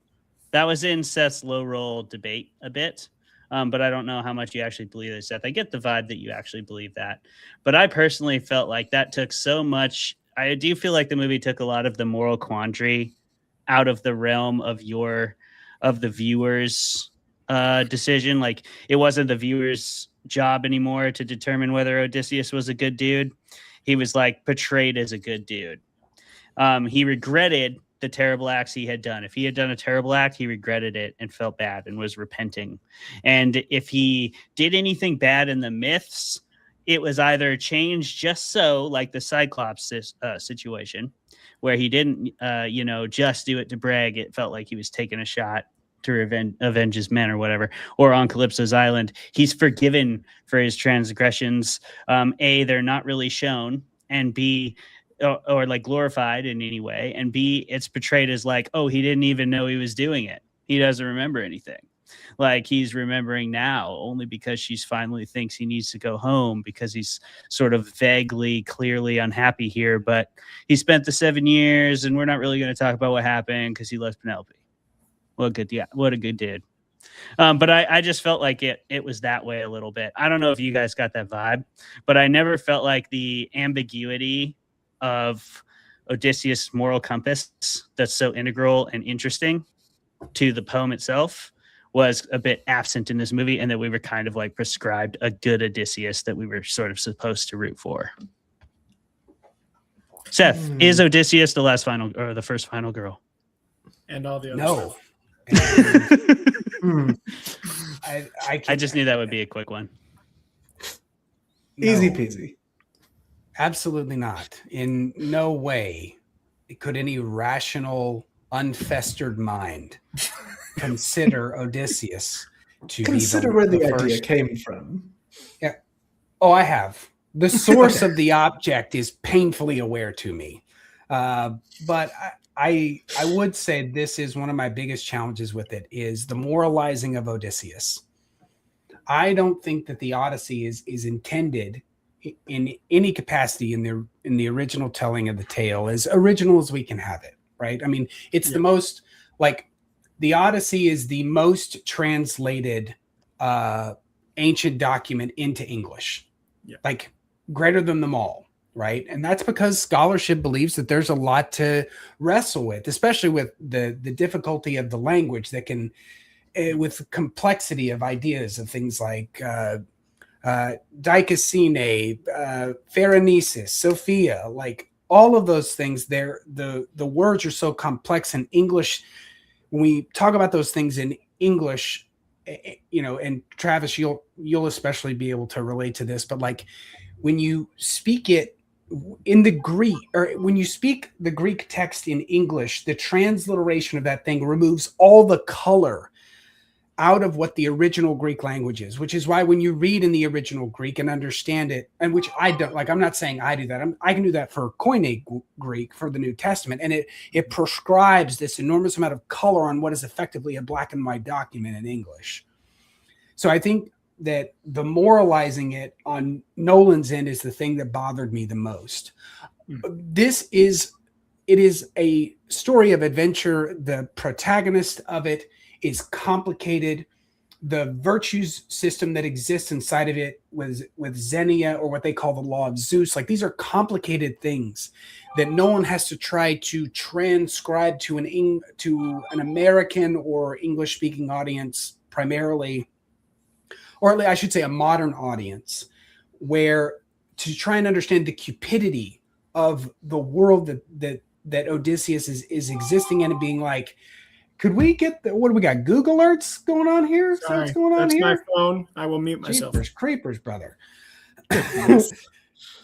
That was in Seth's low roll debate a bit, but I don't know how much you actually believe it, Seth. I get the vibe that you actually believe that, but I personally felt like that took so much. I do feel like the movie took a lot of the moral quandary out of the realm of the viewer's decision. Like it wasn't the viewer's job anymore to determine whether Odysseus was a good dude. He was like portrayed as a good dude. He regretted the terrible acts he had done. If he had done a terrible act, he regretted it and felt bad and was repenting. And if he did anything bad in the myths, it was either changed just so, like the Cyclops situation, where he didn't, just do it to brag. It felt like he was taking a shot to avenge his men or whatever. Or on Calypso's Island, he's forgiven for his transgressions. A, they're not really shown, and B, or like glorified in any way, and B, it's portrayed as like, oh, he didn't even know he was doing it. He doesn't remember anything. Like he's remembering now only because she's finally thinks he needs to go home because he's sort of vaguely, clearly unhappy here. But he spent the 7 years, and we're not really going to talk about what happened because he loves Penelope. What a good dude. But I just felt like it was that way a little bit. I don't know if you guys got that vibe, but I never felt like the ambiguity of Odysseus' moral compass that's so integral and interesting to the poem itself was a bit absent in this movie, and that we were kind of like prescribed a good Odysseus that we were sort of supposed to root for. Seth, is Odysseus the first final girl? And all the other No. I just knew that would be a quick one. Easy peasy. Absolutely not. In no way could any rational, unfestered mind consider Odysseus to consider be where the first idea came from. Yeah. Oh, I have. The source of the object is painfully aware to me. But I would say this is one of my biggest challenges with it is the moralizing of Odysseus. I don't think that the Odyssey is intended in any capacity in the original telling of the tale as original as we can have it, right? I mean, it's the most, like, the Odyssey is the most translated ancient document into English, like greater than them all, right? And that's because scholarship believes that there's a lot to wrestle with, especially with the difficulty of the language that can, with complexity of ideas of things like Dikasine, Pherenesis, Sophia, like all of those things. The words are so complex in English. When we talk about those things in English, and Travis, you'll especially be able to relate to this, but like when you speak it in the Greek, or when you speak the Greek text in English, the transliteration of that thing removes all the color out of what the original Greek language is, which is why when you read in the original Greek and understand it, and which I don't, like, I'm not saying I do that. I can do that for Koine Greek for the New Testament. And it prescribes this enormous amount of color on what is effectively a black and white document in English. So I think that the moralizing it on Nolan's end is the thing that bothered me the most. It is a story of adventure. The protagonist of it is complicated. The virtues system that exists inside of it with Xenia, or what they call the law of Zeus, like these are complicated things that no one has to try to transcribe to an American or English speaking audience primarily, or I should say a modern audience, where to try and understand the cupidity of the world that Odysseus is existing in, and being like, Could we get what do we got? Google alerts going on here? Sorry, what's going on that's here? my phone. I will mute myself. Jeepers creepers, brother.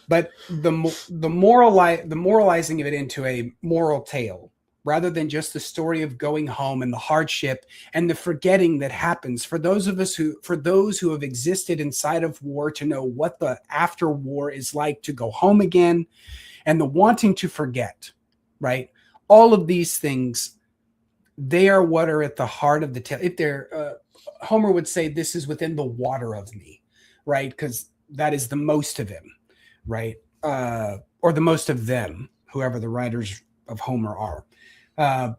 But the moralizing of it into a moral tale, rather than just the story of going home and the hardship and the forgetting that happens for those who have existed inside of war to know what the after war is like, to go home again, and the wanting to forget, right? All of these things, they are what are at the heart of the tale. If they're Homer would say, this is within the water of me, right? Because that is the most of him, right? Or the most of them, whoever the writers of Homer are. But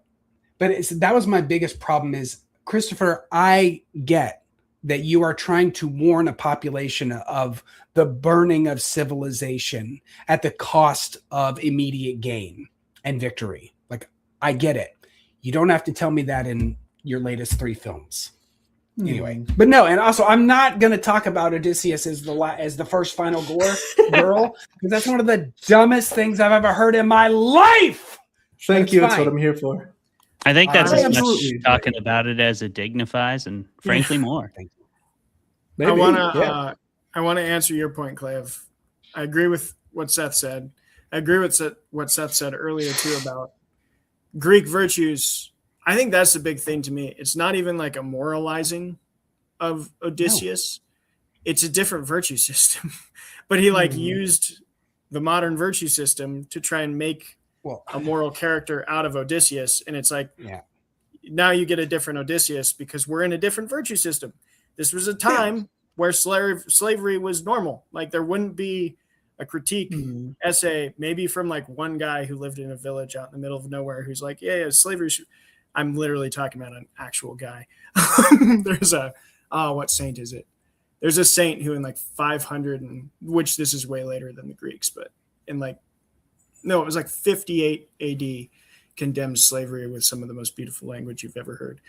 that was my biggest problem is, Christopher, I get that you are trying to warn a population of the burning of civilization at the cost of immediate gain and victory. Like, I get it. You don't have to tell me that in your latest 3 films. Anyway, but no, and also I'm not going to talk about Odysseus as the first final girl, because that's one of the dumbest things I've ever heard in my life. Thank you. That's what I'm here for. I think that's as much absolutely talking about it as it dignifies, and frankly more. Maybe, I want to answer your point, Clive. I agree with what Seth said. I agree with what Seth said earlier too about Greek virtues. I think that's the big thing to me. It's not even like a moralizing of Odysseus. No. It's a different virtue system. But he used the modern virtue system to try and make a moral character out of Odysseus. And it's like, now you get a different Odysseus because we're in a different virtue system. This was a time where slavery was normal. Like, there wouldn't be a critique essay, maybe from like one guy who lived in a village out in the middle of nowhere who's like, slavery. I'm literally talking about an actual guy. There's what saint is it? There's a saint who in like 500, which this is way later than the Greeks, but in it was like 58 AD, condemned slavery with some of the most beautiful language you've ever heard.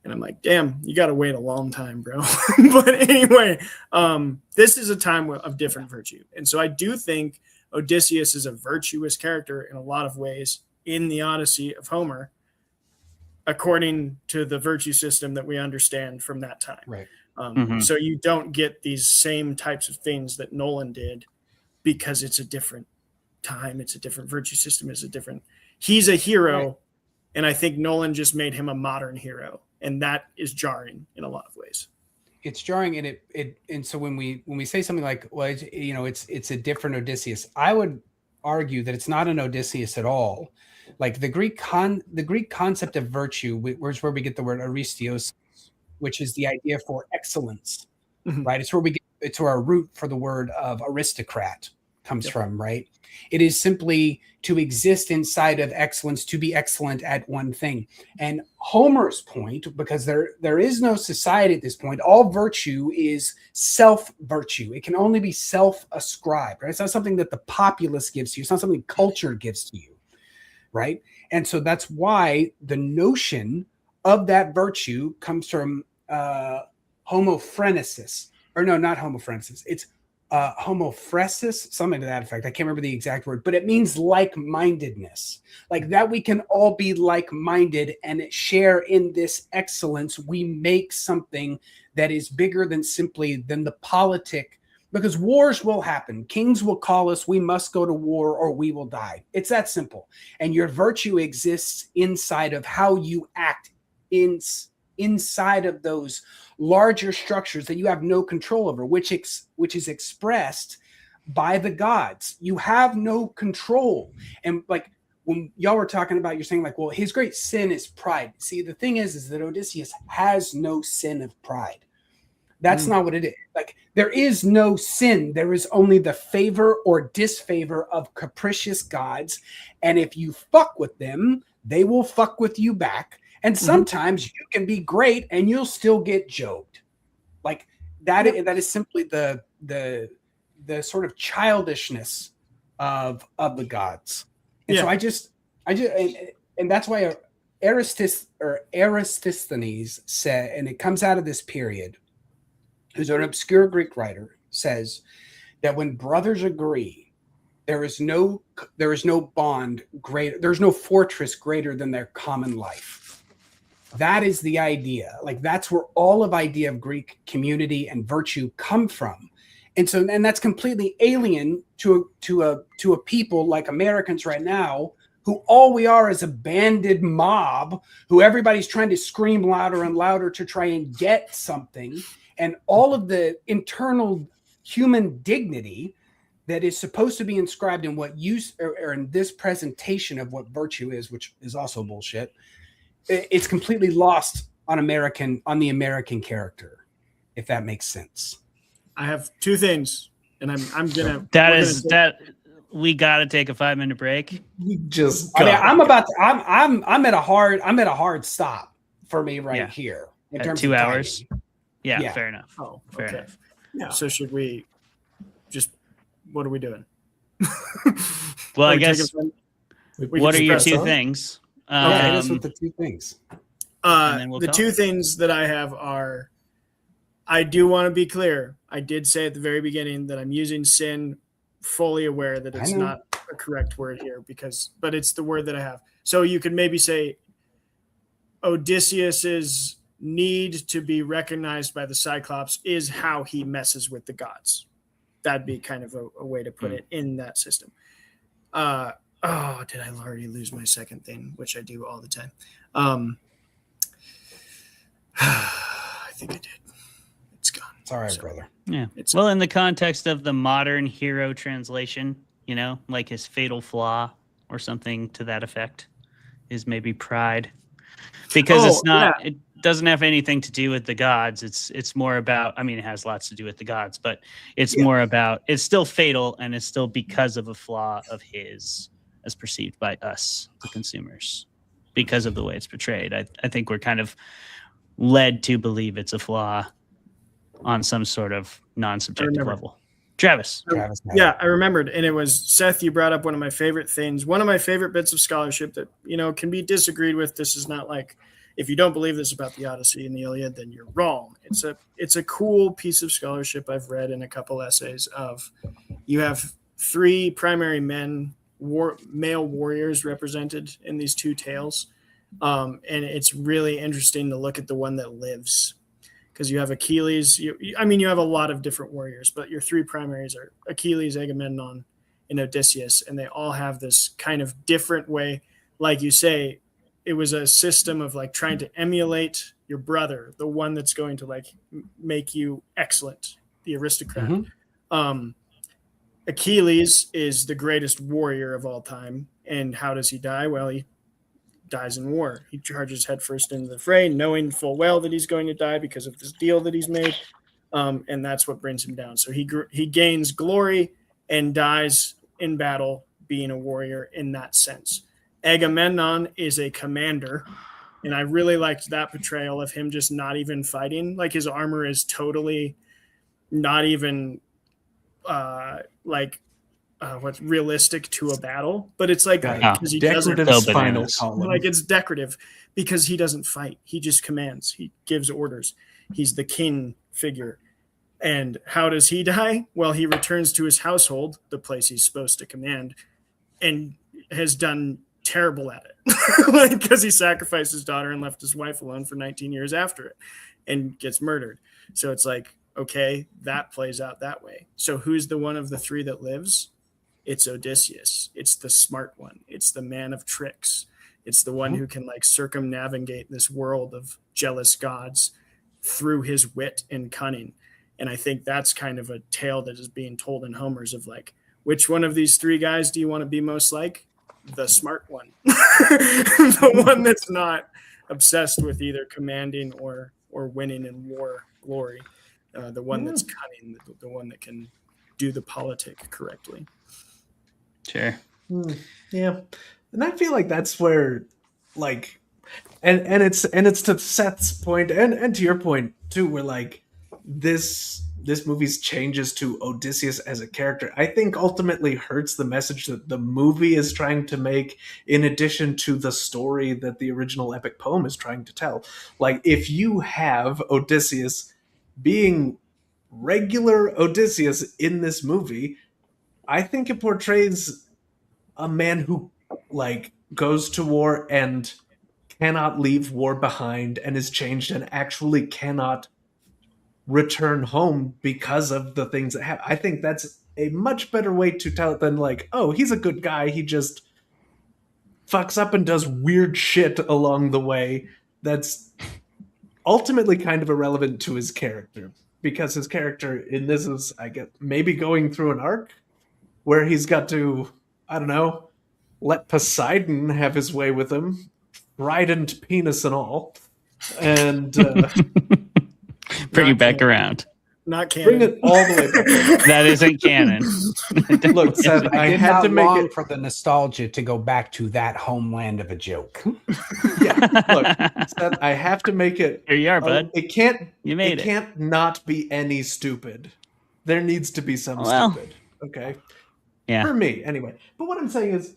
And I'm like, damn, you got to wait a long time, bro. But anyway, this is a time of different virtue. And so I do think Odysseus is a virtuous character in a lot of ways in the Odyssey of Homer, according to the virtue system that we understand from that time. Right. So you don't get these same types of things that Nolan did because it's a different time. It's a different virtue system. He's a hero. Right. And I think Nolan just made him a modern hero. And that is jarring in a lot of ways. It's jarring. And so when we say something like, well, it's a different Odysseus, I would argue that it's not an Odysseus at all. Like the Greek concept of virtue, where we get the word aristios, which is the idea for excellence, right? It's where our root for the word of aristocrat comes from, right? It is simply to exist inside of excellence, to be excellent at one thing. And Homer's point, because there is no society at this point, all virtue is self-virtue. It can only be self-ascribed, right? It's not something that the populace gives to you. It's not something culture gives to you. Right. And so that's why the notion of that virtue comes from homophrenesis, or no, not homophrenesis. It's homophresis, something to that effect. I can't remember the exact word, but it means like-mindedness, like that we can all be like-minded and share in this excellence. We make something that is bigger than the politic. Because wars will happen. Kings will call us. We must go to war or we will die. It's that simple. And your virtue exists inside of how you act inside of those larger structures that you have no control over, which is expressed by the gods. You have no control. And like when y'all were talking about, you're saying like, well, his great sin is pride. See, the thing is that Odysseus has no sin of pride. That's not what it is. Like, there is no sin. There is only the favor or disfavor of capricious gods. And if you fuck with them, they will fuck with you back. And sometimes you can be great and you'll still get joked. Like that is simply the sort of childishness of the gods. And so I just and that's why Eratosthenes said, and it comes out of this period, who's an obscure Greek writer, says that when brothers agree, there is no bond greater, there's no fortress greater than their common life. That is the idea. Like that's where all of idea of Greek community and virtue come from. And that's completely alien to a people like Americans right now, who all we are is a banded mob who everybody's trying to scream louder and louder to try and get something. And all of the internal human dignity that is supposed to be inscribed in what you or in this presentation of what virtue is, which is also bullshit, it's completely lost on the American character, if that makes sense. I have two things, and I'm gonna. We got to take a 5-minute break. I'm at a hard stop for me here in at terms 2 of hours. timing. Yeah, fair enough. Oh, fair okay. enough. Yeah. So should we just? What are we doing? Well, I guess. What are your two things? Hit us with the two things. The two things that I have are, I do want to be clear. I did say at the very beginning that I'm using sin, fully aware that it's not a correct word here but it's the word that I have. So you could maybe say Odysseus's need to be recognized by the Cyclops is how he messes with the gods. That'd be kind of a way to put it in that system. Did I already lose my second thing, which I do all the time? I think I did. It's gone. It's all right, brother. Yeah. Well, in the context of the modern hero translation, like his fatal flaw or something to that effect is maybe pride. Because it's not, it doesn't have anything to do with the gods. It's more about, it has lots to do with the gods, but it's more about, it's still fatal and it's still because of a flaw of his as perceived by us, the consumers, because of the way it's portrayed. I think we're kind of led to believe it's a flaw on some sort of non-subjective level. Travis. Yeah, I remembered. And it was, Seth, you brought up one of my favorite things. One of my favorite bits of scholarship that, can be disagreed with. This is not like, if you don't believe this about the Odyssey and the Iliad, then you're wrong. It's a cool piece of scholarship I've read in a couple essays of, you have three primary male warriors represented in these two tales. And it's really interesting to look at the one that lives, because you have Achilles. You have a lot of different warriors, but your three primaries are Achilles, Agamemnon, and Odysseus, and they all have this kind of different way. Like you say, it was a system of like trying to emulate your brother, the one that's going to like make you excellent, the aristocrat. Mm-hmm. Achilles is the greatest warrior of all time. And how does he die? Well, he dies in war. He charges headfirst into the fray, knowing full well that he's going to die because of this deal that he's made. And that's what brings him down. So he gains glory and dies in battle being a warrior in that sense. Agamemnon is a commander. And I really liked that portrayal of him just not even fighting. Like his armor is totally not even what's realistic to a battle, but it's like because he decorative spinal column. Like it's decorative because he doesn't fight. He just commands. He gives orders. He's the king figure. And how does he die? Well, he returns to his household, the place he's supposed to command, and has done terrible at it because he sacrificed his daughter and left his wife alone for 19 years after it and gets murdered. So it's like, okay, that plays out that way. So who's the one of the three that lives? It's Odysseus. It's the smart one. It's the man of tricks. It's the one who can like circumnavigate this world of jealous gods through his wit and cunning. And I think that's kind of a tale that is being told in Homer's of like, which one of these three guys do you want to be most like? The smart one. The one that's not obsessed with either commanding or winning in war glory. The one that's cunning, the one that can do the politic correctly. Sure. Yeah. And I feel like that's where like and it's to Seth's point and to your point too, where like this movie's changes to Odysseus as a character, I think ultimately hurts the message that the movie is trying to make, in addition to the story that the original epic poem is trying to tell. Like if you have Odysseus being regular Odysseus in this movie, I think it portrays a man who like goes to war and cannot leave war behind and is changed and actually cannot return home because of the things that happen. I think that's a much better way to tell it than like, oh, he's a good guy. He just fucks up and does weird shit along the way. That's ultimately kind of irrelevant to his character, because his character in this is, I guess, maybe going through an arc where he's got to, I don't know, let Poseidon have his way with him, trident penis and all, and Bring it back around. Not canon. bring it all the way back. That isn't canon. Look, Seth, I did had not to make long it. for the nostalgia to go back to that homeland of a joke. Yeah, look, Seth, I have to make it. Here you are, bud. It can't. You made it. Can't not be any stupid. There needs to be some Well, stupid. Okay. Yeah. For me, anyway. But what I'm saying is,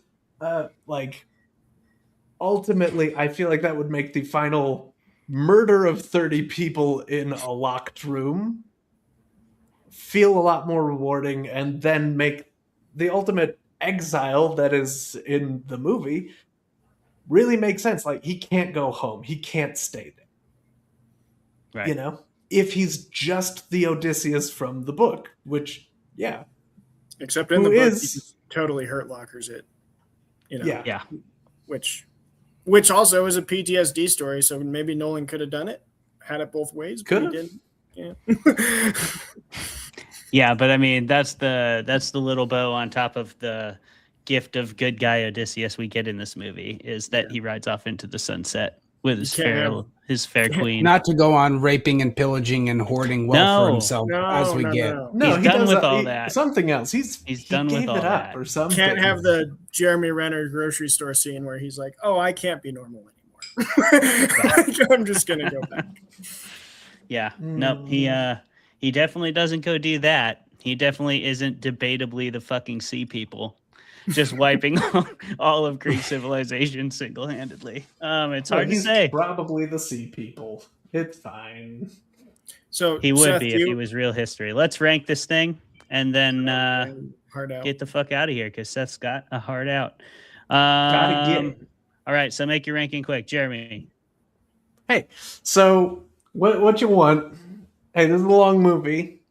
ultimately, I feel like that would make the final murder of 30 people in a locked room feel a lot more rewarding, and then make the ultimate exile that is in the movie really make sense. Like, he can't go home. He can't stay there. Right. You know? If he's just the Odysseus from the book, which, yeah. Except in Who the book, is- he just totally hurt Lockers it. You know, Yeah. which also is a PTSD story. So maybe Nolan could have done it, had it both ways, but he Could've. didn't. Yeah. Yeah, but I mean that's the little bow on top of the gift of good guy Odysseus we get in this movie, is that he rides off into the sunset with his fair queen. Not to go on raping and pillaging and hoarding wealth for No. himself as we get. No, He's he done does with all that. Something else. He done with gave all it up that. or something. Can't have the Jeremy Renner grocery store scene where he's like, "Oh, I can't be normal anymore. I'm just gonna go back." Yeah. Nope. He definitely doesn't go do that. He definitely isn't debatably the fucking sea people, just wiping all of Greek civilization single-handedly. It's hard to he's say. Probably the sea people. It's fine. So He would Seth, be if he was real history. Let's rank this thing and then hard out. get the fuck out of here because Seth's got a hard out. Gotta get. All right, so make your ranking quick, Jeremy. Hey, so what you want? Hey, this is a long movie.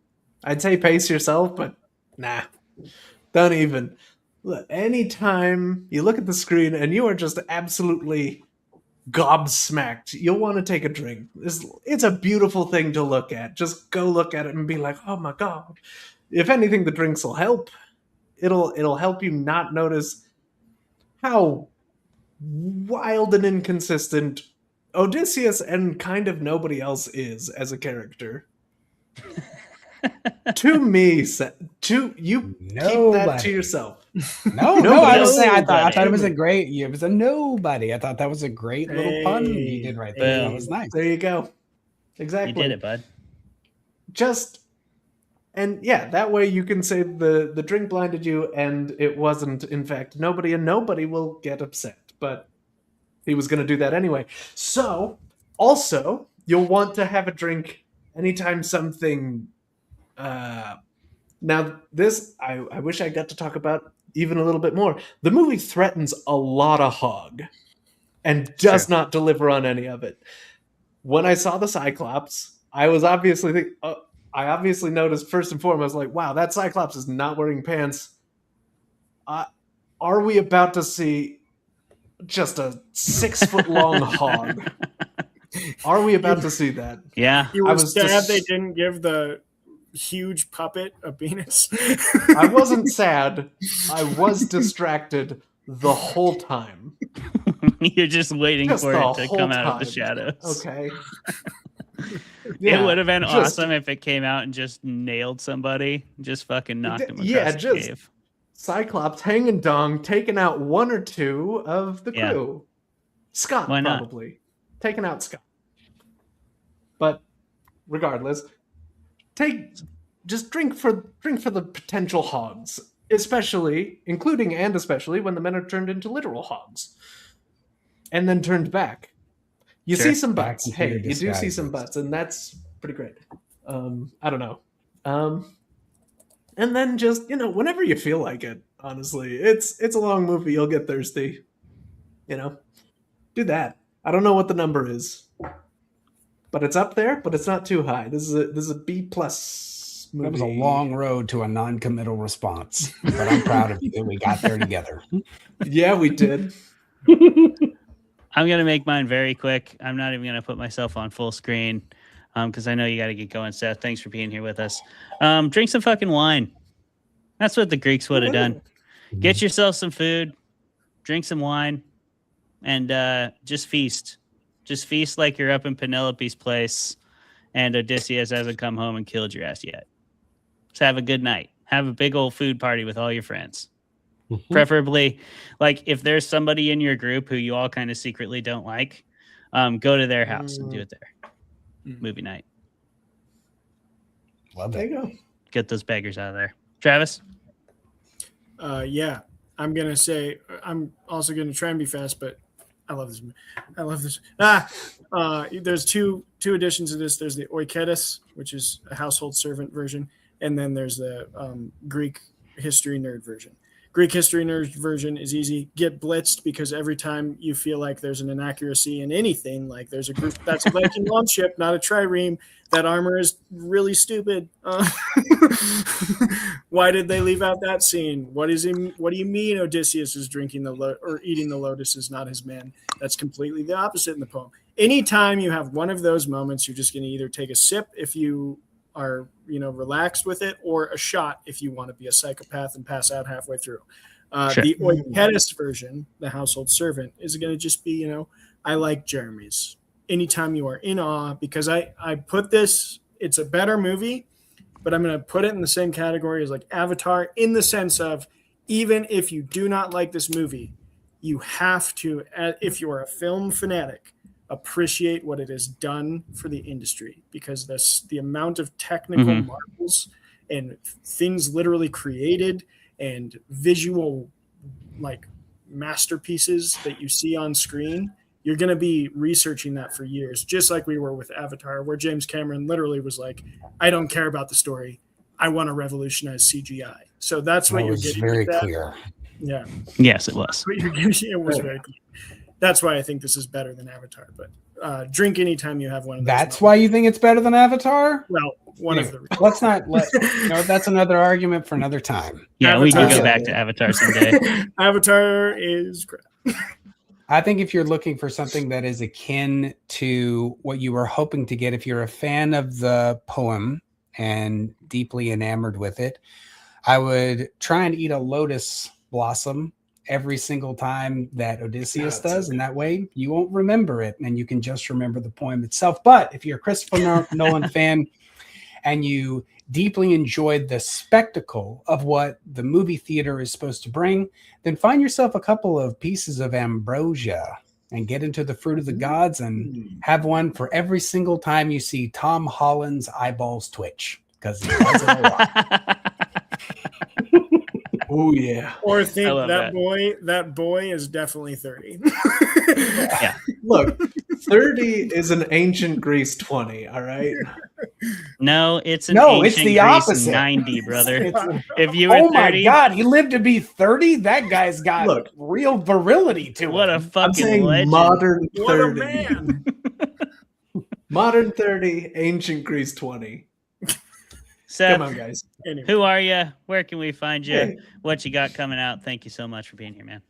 I'd say pace yourself, but nah, don't even. Look, anytime you look at the screen and you are just absolutely gobsmacked, you'll want to take a drink. It's a beautiful thing to look at. Just go look at it and be like, oh my god. If anything, the drinks will help. It'll help you not notice how wild and inconsistent Odysseus and kind of nobody else is as a character. To me, you keep that to yourself. No, I was saying I thought it was a great. It was a nobody. I thought that was a great little pun you did right there. That was nice. There you go. Exactly. You did it, bud. And yeah, that way you can say the drink blinded you, and it wasn't in fact nobody, and nobody will get upset. But he was going to do that anyway. So also, you'll want to have a drink anytime something. Now, this I wish I got to talk about even a little bit more. The movie threatens a lot of hog and does not deliver on any of it. When I saw the Cyclops, I was obviously I obviously noticed first and foremost, like, wow, that Cyclops is not wearing pants. Are we about to see just a 6-foot long hog? Are we about to see that? Yeah. You was sad just- they didn't give the huge puppet a penis. I wasn't sad. I was distracted the whole time. You're just waiting Just for the it to whole come out of the time. shadows. Okay. It would have been just- awesome if it came out and just nailed somebody, just fucking knocked him across Yeah, the just- cave. Cyclops hanging dong, taking out one or two of the Yeah. crew. Scott, Why not? probably. Taking out Scott. But regardless, just drink for the potential hogs, including when the men are turned into literal hogs. And then turned back. You Sure. see some butts. Back into Hey, your you do see some disguises. butts, and that's pretty great. I don't know. And then just, whenever you feel like it, honestly. It's a long movie, you'll get thirsty. Do that. I don't know what the number is, but it's up there. But it's not too high. This is a B plus movie. That was a long road to a non-committal response, but I'm proud of you that we got there together. Yeah, we did. I'm going to make mine very quick. I'm not even going to put myself on full screen because I know you got to get going, Seth. Thanks for being here with us. Drink some fucking wine. That's what the Greeks would have done. Get yourself some food, drink some wine, and just feast. Just feast like you're up in Penelope's place and Odysseus hasn't come home and killed your ass yet. So have a good night. Have a big old food party with all your friends. Preferably, like if there's somebody in your group who you all kind of secretly don't like, go to their house and do it there. Movie night. Love There it. you go. Get those beggars out of there. Travis? Yeah, I'm going to say, I'm also going to try and be fast, but I love this. I love this. There's two editions of this. There's the Oiketis, which is a household servant version. And then there's the Greek history nerd version. Greek history nerd version is easy. Get blitzed because every time you feel like there's an inaccuracy in anything, like there's a group that's a Viking launch ship, not a trireme. That armor is really stupid. Why did they leave out that scene? What do you mean Odysseus is drinking or eating the lotus is not his man? That's completely the opposite in the poem. Anytime you have one of those moments, you're just going to either take a sip if you are relaxed with it, or a shot if you want to be a psychopath and pass out halfway through. Sure. The Oiketis version, the household servant, is going to just be, I like Jeremy's. Anytime you are in awe, because I put this, it's a better movie, but I'm going to put it in the same category as like Avatar, in the sense of, even if you do not like this movie, you have to, if you are a film fanatic, appreciate what it has done for the industry, because the amount of technical marvels and things literally created and visual like masterpieces that you see on screen, you're going to be researching that for years, just like we were with Avatar, where James Cameron literally was like, I don't care about the story. I want to revolutionize CGI. So that's what you're getting. Very clear. Yeah. Yes, it was. What you're getting, it was very clear. That's why I think this is better than Avatar. But drink anytime you have one of those. That's why you think it's better than Avatar? Well, one of the reasons. Let's not that's another argument for another time. Yeah, we can Avatar. go back to Avatar someday. Avatar is crap. I think if you're looking for something that is akin to what you were hoping to get, if you're a fan of the poem and deeply enamored with it, I would try and eat a lotus blossom every single time that Odysseus does, and that way you won't remember it and you can just remember the poem itself. But if you're a Christopher Nolan fan and you deeply enjoyed the spectacle of what the movie theater is supposed to bring, then find yourself a couple of pieces of ambrosia and get into the fruit of the gods and have one for every single time you see Tom Holland's eyeballs twitch, because he does it a lot. Oh yeah. Or think that that boy is definitely 30. Yeah. Look, 30 is an ancient Greece 20, all right? No, it's an No, ancient it's the Greece opposite. 90, brother. If you were Oh my 30, God, he lived to be 30? That guy's got real virility to what a him. fucking I'm saying legend. modern What a 30. man. Modern 30, ancient Greece 20. Seth, Come on, guys. Anyway. who are you? Where can we find you? Hey. What you got coming out? Thank you so much for being here, man.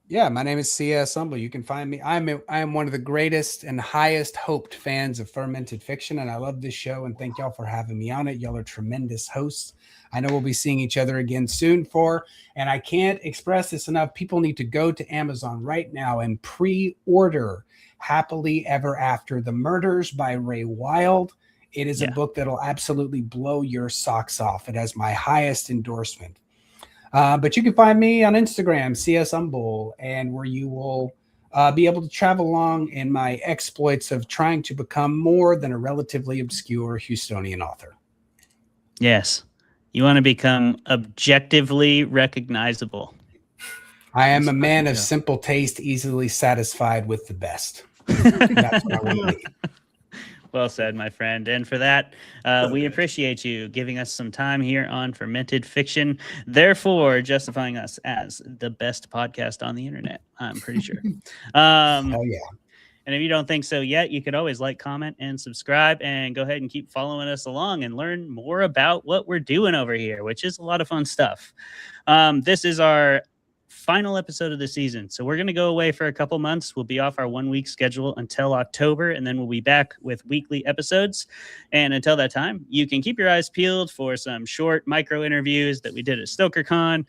Yeah, my name is C.S. Humble. You can find me. I am one of the greatest and highest hoped fans of Fermented Fiction, and I love this show, and thank y'all for having me on it. Y'all are tremendous hosts. I know we'll be seeing each other again soon and I can't express this enough, people need to go to Amazon right now and pre-order Happily Ever After: The Murders by Ray Wilde. It is a book that'll absolutely blow your socks off. It has my highest endorsement. But you can find me on Instagram, CS Humble, and where you will be able to travel along in my exploits of trying to become more than a relatively obscure Houstonian author. Yes. You want to become objectively recognizable. I am a man of simple taste, easily satisfied with the best. That's what I want to be. Well said, my friend. And for that, we appreciate you giving us some time here on Fermented Fiction, therefore justifying us as the best podcast on the internet, I'm pretty sure. Oh, yeah. And if you don't think so yet, you could always like, comment, and subscribe, and go ahead and keep following us along and learn more about what we're doing over here, which is a lot of fun stuff. This is our final episode of the season. So we're going to go away for a couple months. We'll be off our 1 week schedule until October, and then we'll be back with weekly episodes. And until that time, you can keep your eyes peeled for some short micro interviews that we did at StokerCon.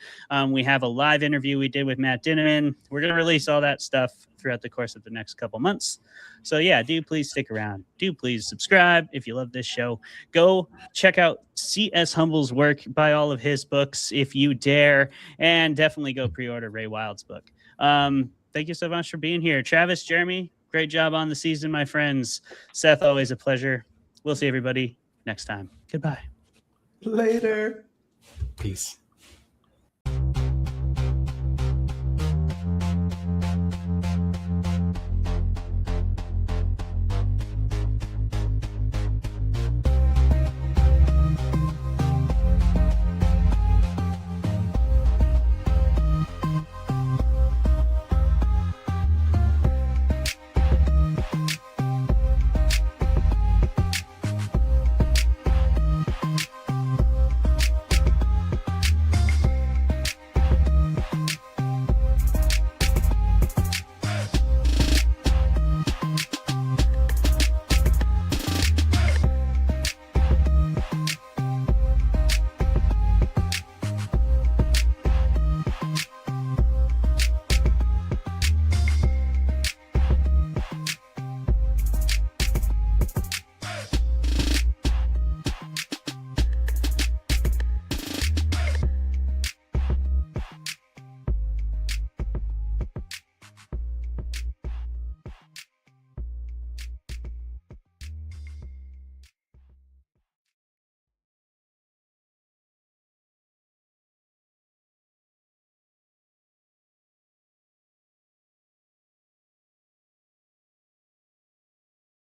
We have a live interview we did with Matt Dinneman. We're going to release all that stuff throughout the course of the next couple months. So yeah, do please stick around. Do please subscribe if you love this show. Go check out C.S. Humble's work, buy all of his books if you dare, and definitely go pre-order Ray Wild's book. Thank you so much for being here. Travis, Jeremy, great job on the season, my friends. Seth, always a pleasure. We'll see everybody next time. Goodbye. Later. Peace.